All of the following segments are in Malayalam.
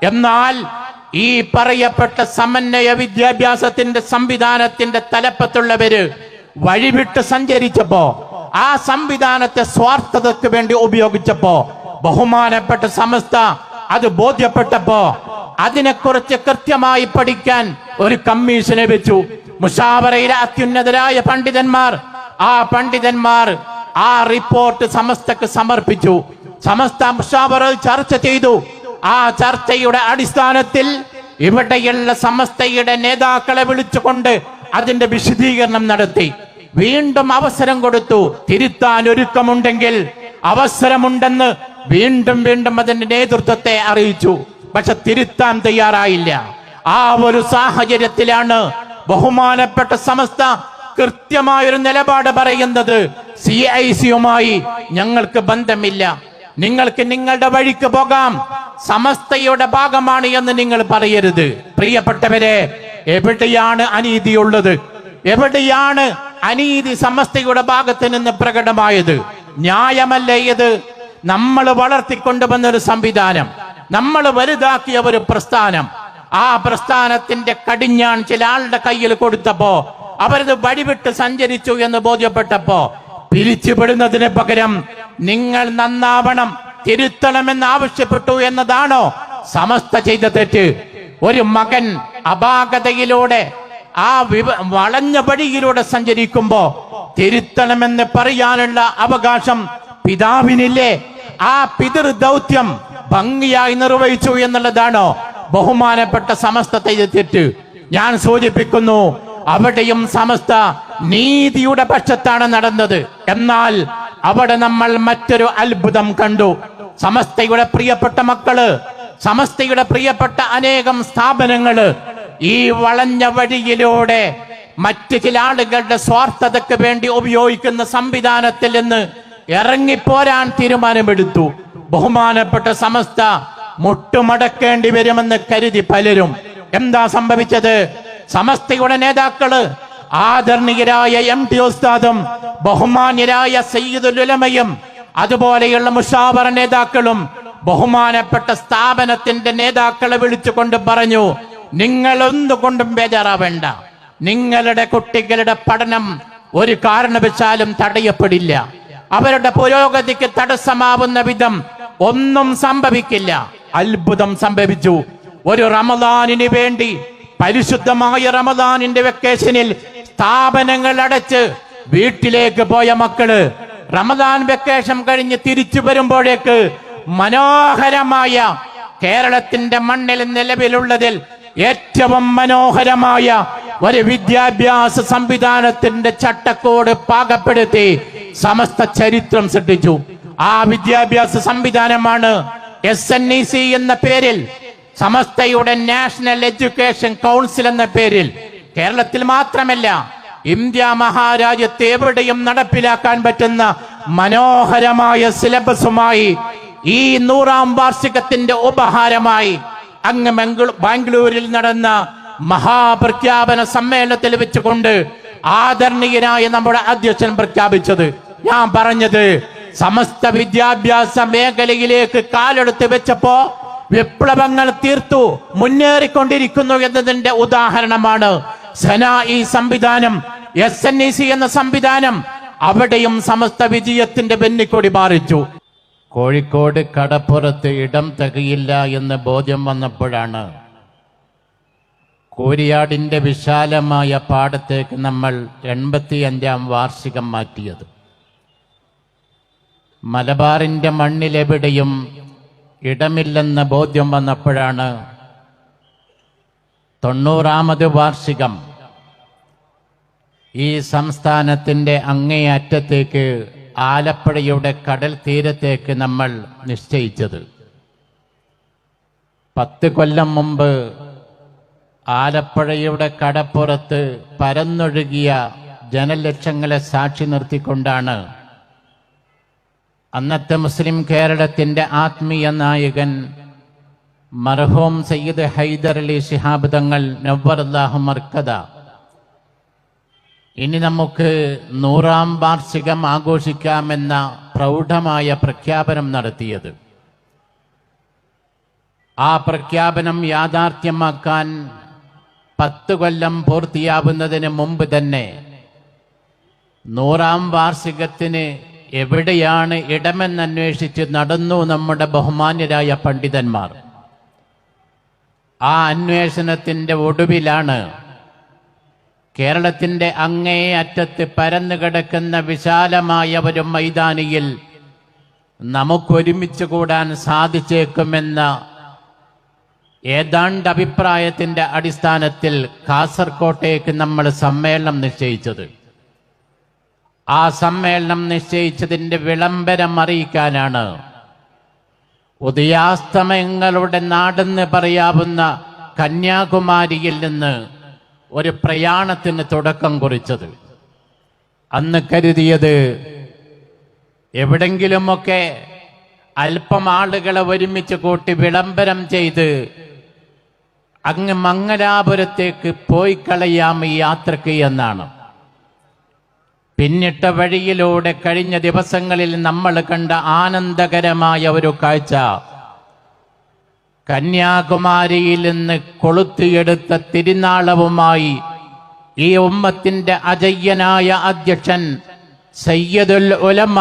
എന്നാൽ ഈ പറയപ്പെട്ട സമന്വയ വിദ്യാഭ്യാസത്തിന്റെ സംവിധാനത്തിന്റെ തലപ്പത്തുള്ളവര് വഴിവിട്ട് സഞ്ചരിച്ചപ്പോ, ആ സംവിധാനത്തെ സ്വാർത്ഥതയ്ക്ക് വേണ്ടി ഉപയോഗിച്ചപ്പോ, ബഹുമാനപ്പെട്ട സമസ്ത അത് ബോധ്യപ്പെട്ടപ്പോ അതിനെക്കുറിച്ച് കൃത്യമായി പഠിക്കാൻ ഒരു കമ്മീഷനെ വെച്ചു. മുശാവറയിലെ അത്യുന്നതരായ പണ്ഡിതന്മാർ, ആ പണ്ഡിതന്മാർ ആ റിപ്പോർട്ട് സമസ്തക്ക് സമർപ്പിച്ചു. സമസ്ത മുശാവറ ചർച്ച ചെയ്തു. ആ ചർച്ചയുടെ അടിസ്ഥാനത്തിൽ ഇവിടെയുള്ള സമസ്തയുടെ നേതാക്കളെ വിളിച്ചുകൊണ്ട് അതിന്റെ വിശദീകരണം നടത്തി. വീണ്ടും അവസരം കൊടുത്തു. തിരുത്താൻ ഒരുക്കമുണ്ടെങ്കിൽ അവസരമുണ്ടെന്ന് വീണ്ടും വീണ്ടും അതിന്റെ നേതൃത്വത്തെ അറിയിച്ചു. പക്ഷെ തിരുത്താൻ തയ്യാറായില്ല. ആ ഒരു സാഹചര്യത്തിലാണ് ബഹുമാനപ്പെട്ട സമസ്ത കൃത്യമായൊരു നിലപാട് പറയുന്നത്. CIC-യുമായി ഞങ്ങൾക്ക് ബന്ധമില്ല, നിങ്ങൾക്ക് നിങ്ങളുടെ വഴിക്ക് പോകാം, സമസ്തയുടെ ഭാഗമാണ് എന്ന് നിങ്ങൾ പറയരുത്. പ്രിയപ്പെട്ടവരെ, എവിടെയാണ് അനീതിയുള്ളത്? എവിടെയാണ് അനീതി സമസ്തയുടെ ഭാഗത്ത് നിന്ന് പ്രകടമായത്? ന്യായമല്ലേ ഇത്? നമ്മൾ വളർത്തിക്കൊണ്ടുവന്നൊരു സംവിധാനം, നമ്മൾ വലുതാക്കിയ ഒരു പ്രസ്ഥാനം, ആ പ്രസ്ഥാനത്തിന്റെ കടിഞ്ഞാൺ ചില ആളുടെ കയ്യിൽ കൊടുത്തപ്പോ അവരത് വഴിവിട്ട് സഞ്ചരിച്ചു എന്ന് ബോധ്യപ്പെട്ടപ്പോ പിരിച്ചുവിടുന്നതിന് പകരം നിങ്ങൾ നന്നാവണം, തിരുത്തണമെന്ന് ആവശ്യപ്പെട്ടു എന്നതാണോ സമസ്ത ചെയ്ത തെറ്റ്? ഒരു മകൻ അപാകതയിലൂടെ ആ വളഞ്ഞ വഴിയിലൂടെ സഞ്ചരിക്കുമ്പോ തിരുത്തണമെന്ന് പറയാനുള്ള അവകാശം പിതാവിനില്ലേ? ആ പിതൃദൗത്യം ഭംഗിയായി നിർവഹിച്ചു എന്നുള്ളതാണോ ബഹുമാനപ്പെട്ട സമസ്ത ചെയ്ത തെറ്റ്? ഞാൻ സൂചിപ്പിക്കുന്നു, അവിടെയും സമസ്ത നീതിയുടെ പക്ഷത്താണ് നടന്നത്. എന്നാൽ അവിടെ നമ്മൾ മറ്റൊരു അത്ഭുതം കണ്ടു. സമസ്തയുടെ പ്രിയപ്പെട്ട മക്കള്, സമസ്തയുടെ പ്രിയപ്പെട്ട അനേകം സ്ഥാപനങ്ങള് ഈ വളഞ്ഞ വഴിയിലൂടെ മറ്റു ചില ആളുകളുടെ സ്വാർത്ഥതയ്ക്ക് വേണ്ടി ഉപയോഗിക്കുന്ന സംവിധാനത്തിൽ നിന്ന് ഇറങ്ങിപ്പോരാൻ തീരുമാനമെടുത്തു. ബഹുമാനപ്പെട്ട സമസ്ത മുട്ടുമടക്കേണ്ടി വരുമെന്ന് കരുതി പലരും. എന്താ സംഭവിച്ചത്? സമസ്തയുടെ നേതാക്കള്, ആദരണീയരായ MT ഉസ്താദും ബഹുമാന്യരായ സയ്യിദുൽ ഉലമയും അതുപോലെയുള്ള മുശാവറ നേതാക്കളും ബഹുമാനപ്പെട്ട സ്ഥാപനത്തിന്റെ നേതാക്കളെ വിളിച്ചുകൊണ്ട് പറഞ്ഞു, നിങ്ങൾ ഒന്നുകൊണ്ടും ബേജാറാവേണ്ട, നിങ്ങളുടെ കുട്ടികളുടെ പഠനം ഒരു കാരണവശാലും തടയപ്പെടില്ല, അവരുടെ പുരോഗതിക്ക് തടസ്സമാവുന്ന വിധം ഒന്നും സംഭവിക്കില്ല. അത്ഭുതം സംഭവിച്ചു. ഒരു റമദാനിന് വേണ്ടി, പരിശുദ്ധമായ റമദാനിന്റെ വെക്കേഷനിൽ സ്ഥാപനങ്ങൾ അടച്ച് വീട്ടിലേക്ക് പോയ മക്കള് റമദാൻ വെക്കേഷൻ കഴിഞ്ഞ് തിരിച്ചു വരുമ്പോഴേക്ക് മനോഹരമായ, കേരളത്തിന്റെ മണ്ണിൽ നിലവിലുള്ളതിൽ ഏറ്റവും മനോഹരമായ ഒരു വിദ്യാഭ്യാസ സംവിധാനത്തിന്റെ ചട്ടക്കൂട് പാകപ്പെടുത്തി സമസ്ത ചരിത്രം സൃഷ്ടിച്ചു. ആ വിദ്യാഭ്യാസ സംവിധാനമാണ് SNEC എന്ന പേരിൽ, സമസ്തയുടെ നാഷണൽ എഡ്യൂക്കേഷൻ കൗൺസിൽ എന്ന പേരിൽ കേരളത്തിൽ മാത്രമല്ല ഇന്ത്യ മഹാരാജ്യത്ത് എവിടെയും നടപ്പിലാക്കാൻ പറ്റുന്ന മനോഹരമായ സിലബസുമായി ഈ 100ാം വാർഷികത്തിന്റെ ഉപഹാരമായി അങ്ങ് ബാംഗ്ലൂരിൽ നടന്ന മഹാപ്രഖ്യാപന സമ്മേളനത്തിൽ വെച്ചുകൊണ്ട് ആദരണീയനായ നമ്മുടെ അധ്യക്ഷൻ പ്രഖ്യാപിച്ചത്. ഞാൻ പറഞ്ഞത്, സമസ്ത വിദ്യാഭ്യാസ മേഖലയിലേക്ക് കാലെടുത്ത് വെച്ചപ്പോ വിപ്ലവങ്ങൾ തീർത്തു മുന്നേറിക്കൊണ്ടിരിക്കുന്നു എന്നതിന്റെ ഉദാഹരണമാണ് സനാഇ സംവിധാനം, SNEC എന്ന സംവിധാനം. അവിടെയും സമസ്ത വിജയത്തിന്റെ വെന്നിക്കൊടി പാറിച്ചു. കോഴിക്കോട് കടപ്പുറത്ത് ഇടം തികയില്ല എന്ന് ബോധ്യം വന്നപ്പോഴാണ് കോരിയാടിന്റെ വിശാലമായ പാടത്തേക്ക് നമ്മൾ 85ാം വാർഷികം മാറ്റിയത്. മലബാറിന്റെ മണ്ണിലെവിടെയും ഇടമില്ലെന്ന ബോധ്യം വന്നപ്പോഴാണ് 90ാമത് വാർഷികം ഈ സംസ്ഥാനത്തിന്റെ അങ്ങേയറ്റത്തേക്ക്, ആലപ്പുഴയുടെ കടൽ തീരത്തേക്ക് നമ്മൾ നിശ്ചയിച്ചത്. 10 കൊല്ലം മുമ്പ് ആലപ്പുഴയുടെ കടപ്പുറത്ത് പരന്നൊഴുകിയ ജനലക്ഷങ്ങളെ സാക്ഷി നിർത്തിക്കൊണ്ടാണ് അന്നത്തെ മുസ്ലിം കേരളത്തിന്റെ ആത്മീയ നായകൻ മർഹൂം സയ്യിദ് ഹൈദർ അലി ശിഹാബ് തങ്ങൾ നവ്വറല്ലാഹു മർക്കദ ഇനി നമുക്ക് 100ാം വാർഷികം ആഘോഷിക്കാമെന്ന പ്രൗഢമായ പ്രഖ്യാപനം നടത്തിയത്. ആ പ്രഖ്യാപനം യാഥാർത്ഥ്യമാക്കാൻ 10 കൊല്ലം പൂർത്തിയാവുന്നതിന് മുമ്പ് തന്നെ 100-ാം വാർഷികത്തിന് എവിടെയാണ് ഇടമെന്നന്വേഷിച്ച് നടന്നു നമ്മുടെ ബഹുമാന്യരായ പണ്ഡിതന്മാർ. ആ അന്വേഷണത്തിൻ്റെ ഒടുവിലാണ് കേരളത്തിൻ്റെ അങ്ങേ അറ്റത്ത് പരന്നു കിടക്കുന്ന വിശാലമായ ഒരു മൈതാനിയിൽ നമുക്കൊരുമിച്ച് കൂടാൻ സാധിച്ചേക്കുമെന്ന ഏതാണ്ട് അഭിപ്രായത്തിൻ്റെ അടിസ്ഥാനത്തിൽ കാസർകോട്ടേക്ക് നമ്മൾ സമ്മേളനം നിശ്ചയിച്ചത്. ആ സമ്മേളനം നിശ്ചയിച്ചതിൻ്റെ വിളംബരം അറിയിക്കാനാണ് ഉദയാസ്തമയങ്ങളുടെ നാടെന്ന് പറയാവുന്ന കന്യാകുമാരിയിൽ നിന്ന് ഒരു പ്രയാണത്തിന് തുടക്കം കുറിച്ചത്. അന്ന് കരുതിയത് എവിടെങ്കിലുമൊക്കെ അല്പം ആളുകളെ ഒരുമിച്ച് കൂട്ടി വിളംബരം ചെയ്ത് അങ്ങ് മംഗലാപുരത്തേക്ക് പോയി കളയാം ഈ യാത്രയ്ക്ക് എന്നാണ്. പിന്നിട്ട വഴിയിലൂടെ കഴിഞ്ഞ ദിവസങ്ങളിൽ നമ്മൾ കണ്ട ആനന്ദകരമായ ഒരു കാഴ്ച, കന്യാകുമാരിയിൽ നിന്ന് കൊളുത്തിയെടുത്ത തിരുനാളവുമായി ഈ ഉമ്മത്തിന്റെ അജയ്യനായ അധ്യക്ഷൻ സയ്യിദുൽ ഉലമ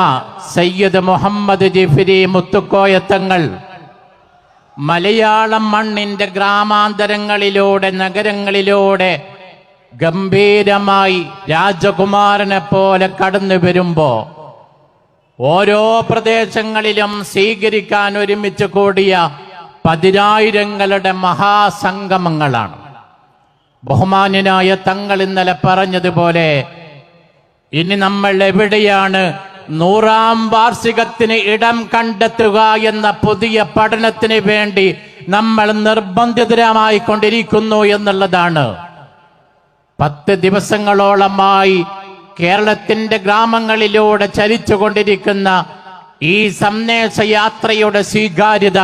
സയ്യിദ് മുഹമ്മദ് ജിഫ്രി മുത്തുക്കോയത്തങ്ങൾ മലയാളം മണ്ണിന്റെ ഗ്രാമാന്തരങ്ങളിലൂടെ നഗരങ്ങളിലൂടെ ഗംഭീരമായി രാജകുമാരനെ പോലെ കടന്നു വരുമ്പോ ഓരോ പ്രദേശങ്ങളിലും സ്വീകരിക്കാൻ ഒരുമിച്ച് കൂടിയ 10,000-ങ്ങളുടെ മഹാസംഗമങ്ങളാണ്. ബഹുമാന്യനായ തങ്ങൾ ഇന്നലെ പറഞ്ഞതുപോലെ ഇനി നമ്മൾ എവിടെയാണ് 100-ാം വാർഷികത്തിന് ഇടം കണ്ടെത്തുക എന്ന പുതിയ പഠനത്തിന് വേണ്ടി നമ്മൾ നിർബന്ധിതരായി കൊണ്ടിരിക്കുന്നു എന്നുള്ളതാണ്. 10 ദിവസങ്ങളോളമായി കേരളത്തിന്റെ ഗ്രാമങ്ങളിലൂടെ ചലിച്ചുകൊണ്ടിരിക്കുന്ന ഈ സന്ദേശയാത്രയുടെ സ്വീകാര്യത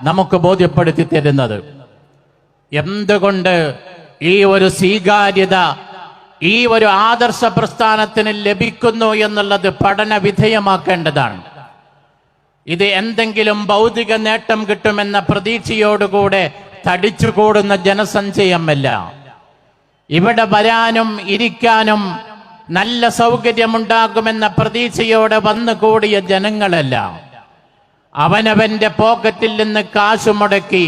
നമുക്ക് ബോധ്യപ്പെടുത്തി തരുന്നത്. എന്തുകൊണ്ട് ഈ ഒരു സ്വീകാര്യത ഈ ഒരു ആദർശ പ്രസ്ഥാനത്തിന് ലഭിക്കുന്നു എന്നുള്ളത് പഠന വിധേയമാക്കേണ്ടതാണ്. ഇത് എന്തെങ്കിലും ഭൗതിക നേട്ടം കിട്ടുമെന്ന പ്രതീക്ഷയോടുകൂടെ തടിച്ചുകൂടുന്ന ജനസഞ്ചയമല്ല. ഇവിടെ വരാനും ഇരിക്കാനും നല്ല സൗകര്യമുണ്ടാകുമെന്ന പ്രതീക്ഷയോടെ വന്നുകൂടിയ ജനങ്ങളല്ല. അവനവന്റെ പോക്കറ്റിൽ നിന്ന് കാശ് മുടക്കി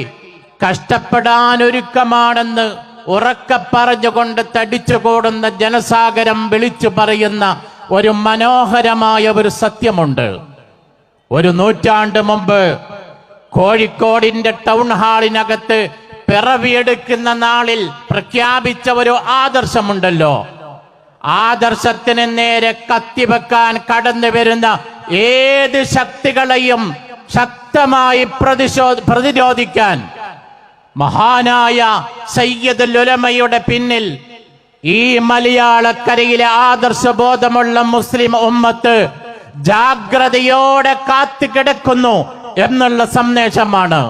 കഷ്ടപ്പെടാനൊരുക്കമാണെന്ന് ഉറക്കെ പറഞ്ഞുകൊണ്ട് തടിച്ചുകൂടുന്ന ജനസാഗരം വിളിച്ചു പറയുന്ന ഒരു മനോഹരമായ ഒരു സത്യമുണ്ട്. ഒരു നൂറ്റാണ്ട് മുമ്പ് കോഴിക്കോടിന്റെ ടൗൺ ഹാളിനകത്ത് പിറവിയെടുക്കുന്ന നാളിൽ പ്രഖ്യാപിച്ച ഒരു ആദർശമുണ്ടല്ലോ. ആദർശത്തിന് നേരെ കത്തിവെക്കാൻ കടന്നു വരുന്ന ഏത് ശക്തികളെയും ശക്തമായി പ്രതിരോധിക്കാൻ മഹാനായ സയ്യിദുൽ ഉലമയുടെ പിന്നിൽ ഈ മലയാളക്കരയിലെ ആദർശബോധമുള്ള മുസ്ലിം ഉമ്മത്ത് ജാഗ്രതയോടെ കാത്തുകിടക്കുന്നു എന്നുള്ള സന്ദേശമാണ്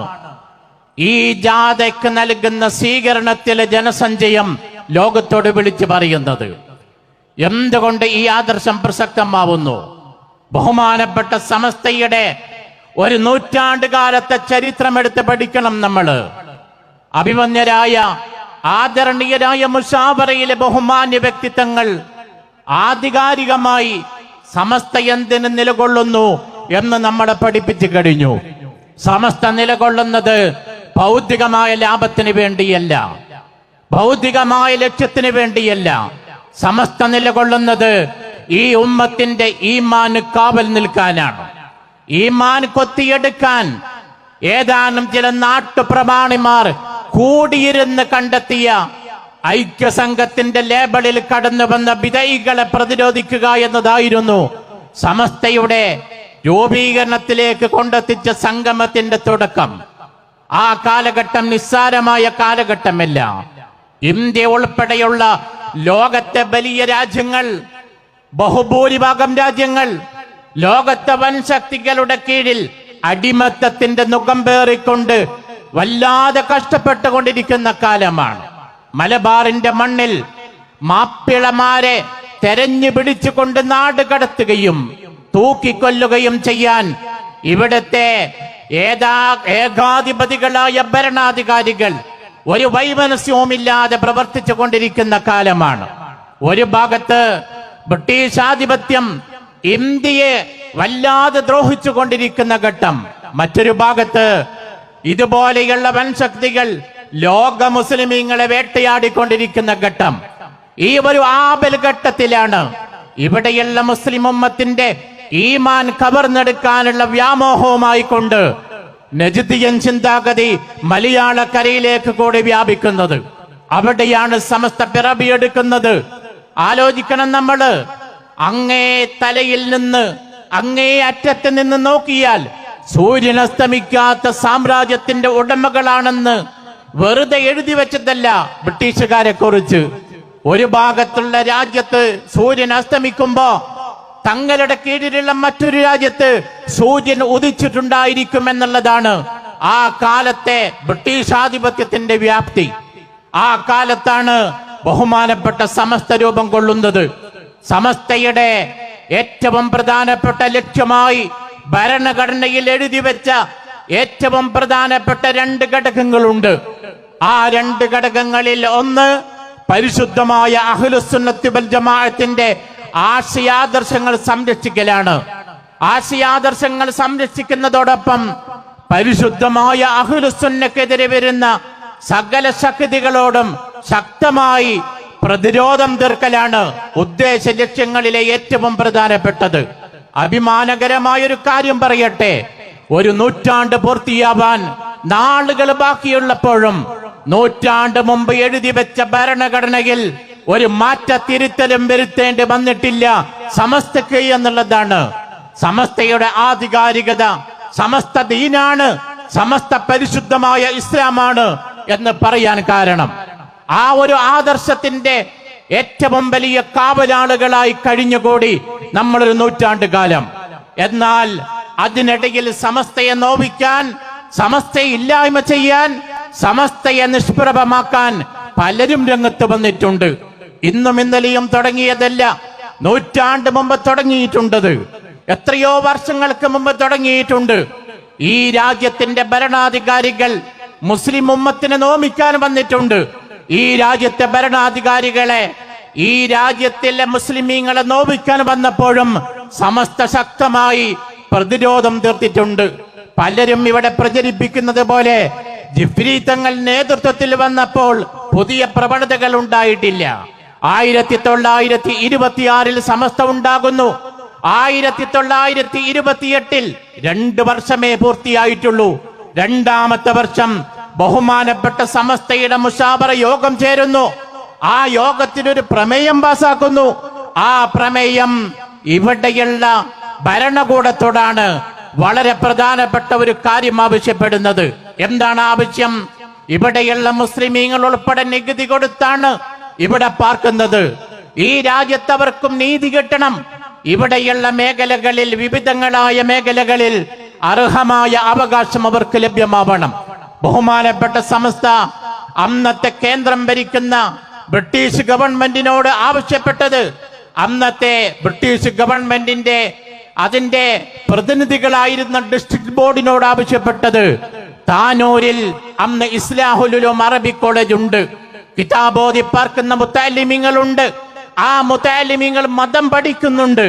ഈ ജാഥയ്ക്ക് നൽകുന്ന സ്വീകരണത്തിലെ ജനസഞ്ചയം ലോകത്തോട് വിളിച്ചു പറയുന്നത്. എന്തുകൊണ്ട് ഈ ആദർശം പ്രസക്തമാവുന്നു? ബഹുമാനപ്പെട്ട സമസ്തയുടെ ഒരു നൂറ്റാണ്ട് കാലത്തെ ചരിത്രമെടുത്ത് പഠിക്കണം നമ്മള്. അഭിമന്യരായ ആദരണീയരായ മുശാവറയിലെ ബഹുമാന്യ വ്യക്തിത്വങ്ങൾ ആധികാരികമായി സമസ്ത എന്തിന് നിലകൊള്ളുന്നു എന്ന് നമ്മളെ പഠിപ്പിച്ചു കഴിഞ്ഞു. സമസ്ത നിലകൊള്ളുന്നത് ഭൗതികമായ ലാഭത്തിന് വേണ്ടിയല്ല, ഭൗതികമായ ലക്ഷ്യത്തിന് വേണ്ടിയല്ല. സമസ്ത നിലകൊള്ളുന്നത് ഈ ഉമ്മത്തിന്റെ ഈമാന് കാവൽ നിൽക്കാനാണ്. ഈമാൻ കൊത്തിയെടുക്കാൻ ഏതാനും ചില നാട്ടുപ്രമാണിമാർ കൂടിയിരുന്ന് കണ്ടെത്തിയ ഐക്യസംഘത്തിന്റെ ലേബലിൽ കടന്നു വന്ന വിധൈകളെ പ്രതിരോധിക്കുക എന്നതായിരുന്നു സമസ്തയുടെ രൂപീകരണത്തിലേക്ക് കൊണ്ടെത്തിച്ച സംഗമത്തിന്റെ തുടക്കം. ആ കാലഘട്ടം നിസ്സാരമായ കാലഘട്ടമല്ല. ഇന്ത്യ ഉൾപ്പെടെയുള്ള ലോകത്തെ വലിയ രാജ്യങ്ങൾ, ബഹുഭൂരിഭാഗം രാജ്യങ്ങൾ ലോകത്തെ വൻശക്തികളുടെ കീഴിൽ അടിമത്തത്തിന്റെ മുഖം പേറിക്കൊണ്ട് വല്ലാതെ കഷ്ടപ്പെട്ടുകൊണ്ടിരിക്കുന്ന കാലമാണ്. മലബാറിന്റെ മണ്ണിൽ മാപ്പിളമാരെ തെരഞ്ഞു പിടിച്ചുകൊണ്ട് നാട് കടത്തുകയും തൂക്കിക്കൊല്ലുകയും ചെയ്യാൻ ഇവിടത്തെ ഏകാധിപതികളായ ഭരണാധികാരികൾ ഒരു വൈമനസ്യവുമില്ലാതെ പ്രവർത്തിച്ചു കൊണ്ടിരിക്കുന്ന കാലമാണ്. ഒരു ഭാഗത്ത് ബ്രിട്ടീഷ് ആധിപത്യം ഇന്ത്യയെ വല്ലാതെ ദ്രോഹിച്ചു കൊണ്ടിരിക്കുന്ന ഘട്ടം, മറ്റൊരു ഭാഗത്ത് ഇതുപോലെയുള്ള വൻശക്തികൾ ലോക മുസ്ലിമീങ്ങളെ വേട്ടയാടിക്കൊണ്ടിരിക്കുന്ന ഘട്ടം. ഈ ഒരു ആപൽ ഘട്ടത്തിലാണ് ഇവിടെയുള്ള മുസ്ലിം ഉമ്മത്തിന്റെ ഈമാൻ കവർന്നെടുക്കാനുള്ള വ്യാമോഹവുമായി കൊണ്ട് നജ്ദിയൻ ചിന്താഗതി മലയാളക്കരയിലേക്ക് കൂടി വ്യാപിക്കുന്നത്. അവിടെയാണ് സമസ്ത പിറവിയെടുക്കുന്നത്. ആലോചിക്കണം, നമ്മള് അങ്ങേ തലയിൽ നിന്ന് അങ്ങേ അറ്റത്ത് നിന്ന് നോക്കിയാൽ സൂര്യൻ അസ്തമിക്കാത്ത സാമ്രാജ്യത്തിന്റെ ഉടമകളാണെന്ന് വെറുതെ എഴുതി വെച്ചതല്ല ബ്രിട്ടീഷുകാരെ കുറിച്ച്. ഒരു ഭാഗത്തുള്ള രാജ്യത്ത് സൂര്യൻ അസ്തമിക്കുമ്പോ തങ്ങളുടെ കീഴിലുള്ള മറ്റൊരു രാജ്യത്ത് സൂര്യൻ ഉദിച്ചിട്ടുണ്ടായിരിക്കും എന്നുള്ളതാണ് ആ കാലത്തെ ബ്രിട്ടീഷ് ആധിപത്യത്തിന്റെ വ്യാപ്തി. ആ കാലത്താണ് ബഹുമാനപ്പെട്ട സമസ്ത രൂപം കൊള്ളുന്നത്. സമസ്തയുടെ ഏറ്റവും പ്രധാനപ്പെട്ട ലക്ഷ്യമായി ഭരണഘടനയിൽ എഴുതി വെച്ച ഏറ്റവും പ്രധാനപ്പെട്ട 2 ഘടകങ്ങളുണ്ട്. ആ 2 ഘടകങ്ങളിൽ ഒന്ന് പരിശുദ്ധമായ അഹ്ലുസുന്നത്തി വൽ ജമാഅത്തിന്റെ ആശയാദർശങ്ങൾ സംരക്ഷിക്കലാണ്. ആശയാദർശങ്ങൾ സംരക്ഷിക്കുന്നതോടൊപ്പം പരിശുദ്ധമായ അഹ്ലുസുന്നക്കെതിരെ വരുന്ന സകല ശക്തികളോടും ശക്തമായി പ്രതിരോധം തീർക്കലാണ് ഉദ്ദേശ ലക്ഷ്യങ്ങളിലെ ഏറ്റവും പ്രധാനപ്പെട്ടത്. അഭിമാനകരമായൊരു കാര്യം പറയട്ടെ, ഒരു നൂറ്റാണ്ട് പൂർത്തിയാവാൻ നാളുകൾ ബാക്കിയുള്ളപ്പോഴും നൂറ്റാണ്ട് മുമ്പ് എഴുതി വെച്ച ഭരണഘടനയിൽ ഒരു തിരുത്തലും വരുത്തേണ്ടി വന്നിട്ടില്ല സമസ്തക്ക് എന്നുള്ളതാണ്. സമസ്തയുടെ ആധികാരികത സമസ്ത ദീനാണ്, സമസ്ത പരിശുദ്ധമായ ഇസ്ലാമാണ് എന്ന് പറയാൻ കാരണം ആ ഒരു ആദർശത്തിന്റെ ഏറ്റവും വലിയ കാവലാളുകളായി കഴിഞ്ഞുകൂടി നമ്മളൊരു നൂറ്റാണ്ട് കാലം. എന്നാൽ അതിനിടയിൽ സമസ്തയെ നോവിക്കാൻ, സമസ്തയെ ഇല്ലായ്മ ചെയ്യാൻ, സമസ്തയെ നിഷ്പ്രഭമാക്കാൻ പലരും രംഗത്ത് വന്നിട്ടുണ്ട്. ഇന്നും ഇന്നലെയും തുടങ്ങിയതല്ല, നൂറ്റാണ്ട് മുമ്പ് തുടങ്ങിയിട്ടുണ്ടത്, എത്രയോ വർഷങ്ങൾക്ക് മുമ്പ് തുടങ്ങിയിട്ടുണ്ട്. ഈ രാജ്യത്തിന്റെ ഭരണാധികാരികൾ മുസ്ലിം ഉമ്മത്തിനെ നോമിക്കാൻ വന്നിട്ടുണ്ട്. ഈ രാജ്യത്തെ ഭരണാധികാരികളെ, ഈ രാജ്യത്തിലെ മുസ്ലിമീങ്ങളെ നോവിക്കാൻ വന്നപ്പോഴും സമസ്ത ശക്തമായി പ്രതിരോധം തീർത്തിട്ടുണ്ട്. പലരും ഇവിടെ പ്രചരിപ്പിക്കുന്നത് പോലെ ജിഫ്രി തങ്ങൾ നേതൃത്വത്തിൽ വന്നപ്പോൾ പുതിയ പ്രവണതകൾ ഉണ്ടായിട്ടില്ല. 1926 സമസ്ത ഉണ്ടാകുന്നു. 1928 2 വർഷമേ പൂർത്തിയായിട്ടുള്ളൂ. 2ാമത്തെ വർഷം ബഹുമാനപ്പെട്ട സമസ്തയുടെ മുശാവറ യോഗം ചേരുന്നു. ആ യോഗത്തിനൊരു പ്രമേയം പാസാക്കുന്നു. ആ പ്രമേയം ഇവിടെയുള്ള ഭരണകൂടത്തോടാണ് വളരെ പ്രധാനപ്പെട്ട ഒരു കാര്യം ആവശ്യപ്പെടുന്നത്. എന്താണ് ആവശ്യം? ഇവിടെയുള്ള മുസ്ലിമീങ്ങൾ ഉൾപ്പെടെ നികുതി കൊടുത്താണ് ഇവിടെ പാർക്കുന്നത്. ഈ രാജ്യത്തവർക്കും നീതി കിട്ടണം. ഇവിടെയുള്ള മേഖലകളിൽ, വിവിധങ്ങളായ മേഖലകളിൽ അർഹമായ അവകാശം അവർക്ക് ലഭ്യമാവണം. ബഹുമാനപ്പെട്ട സമസ്ത അന്നത്തെ കേന്ദ്രം ഭരിക്കുന്ന ബ്രിട്ടീഷ് ഗവൺമെന്റിനോട് ആവശ്യപ്പെട്ടത്, അന്നത്തെ ബ്രിട്ടീഷ് ഗവൺമെന്റിന്റെ അതിന്റെ പ്രതിനിധികളായിരുന്ന ഡിസ്ട്രിക്ട് ബോർഡിനോട് ആവശ്യപ്പെട്ടത്, താനൂരിൽ അന്ന് ഇസ്ലാഹുൽ ഉലൂം അറബി കോളേജ് ഉണ്ട്, കിതാബോധി പാർക്കുന്ന മുത്തഅല്ലിമീങ്ങളുണ്ട്. ആ മുത്തഅല്ലിമീങ്ങൾ മതം പഠിക്കുന്നുണ്ട്.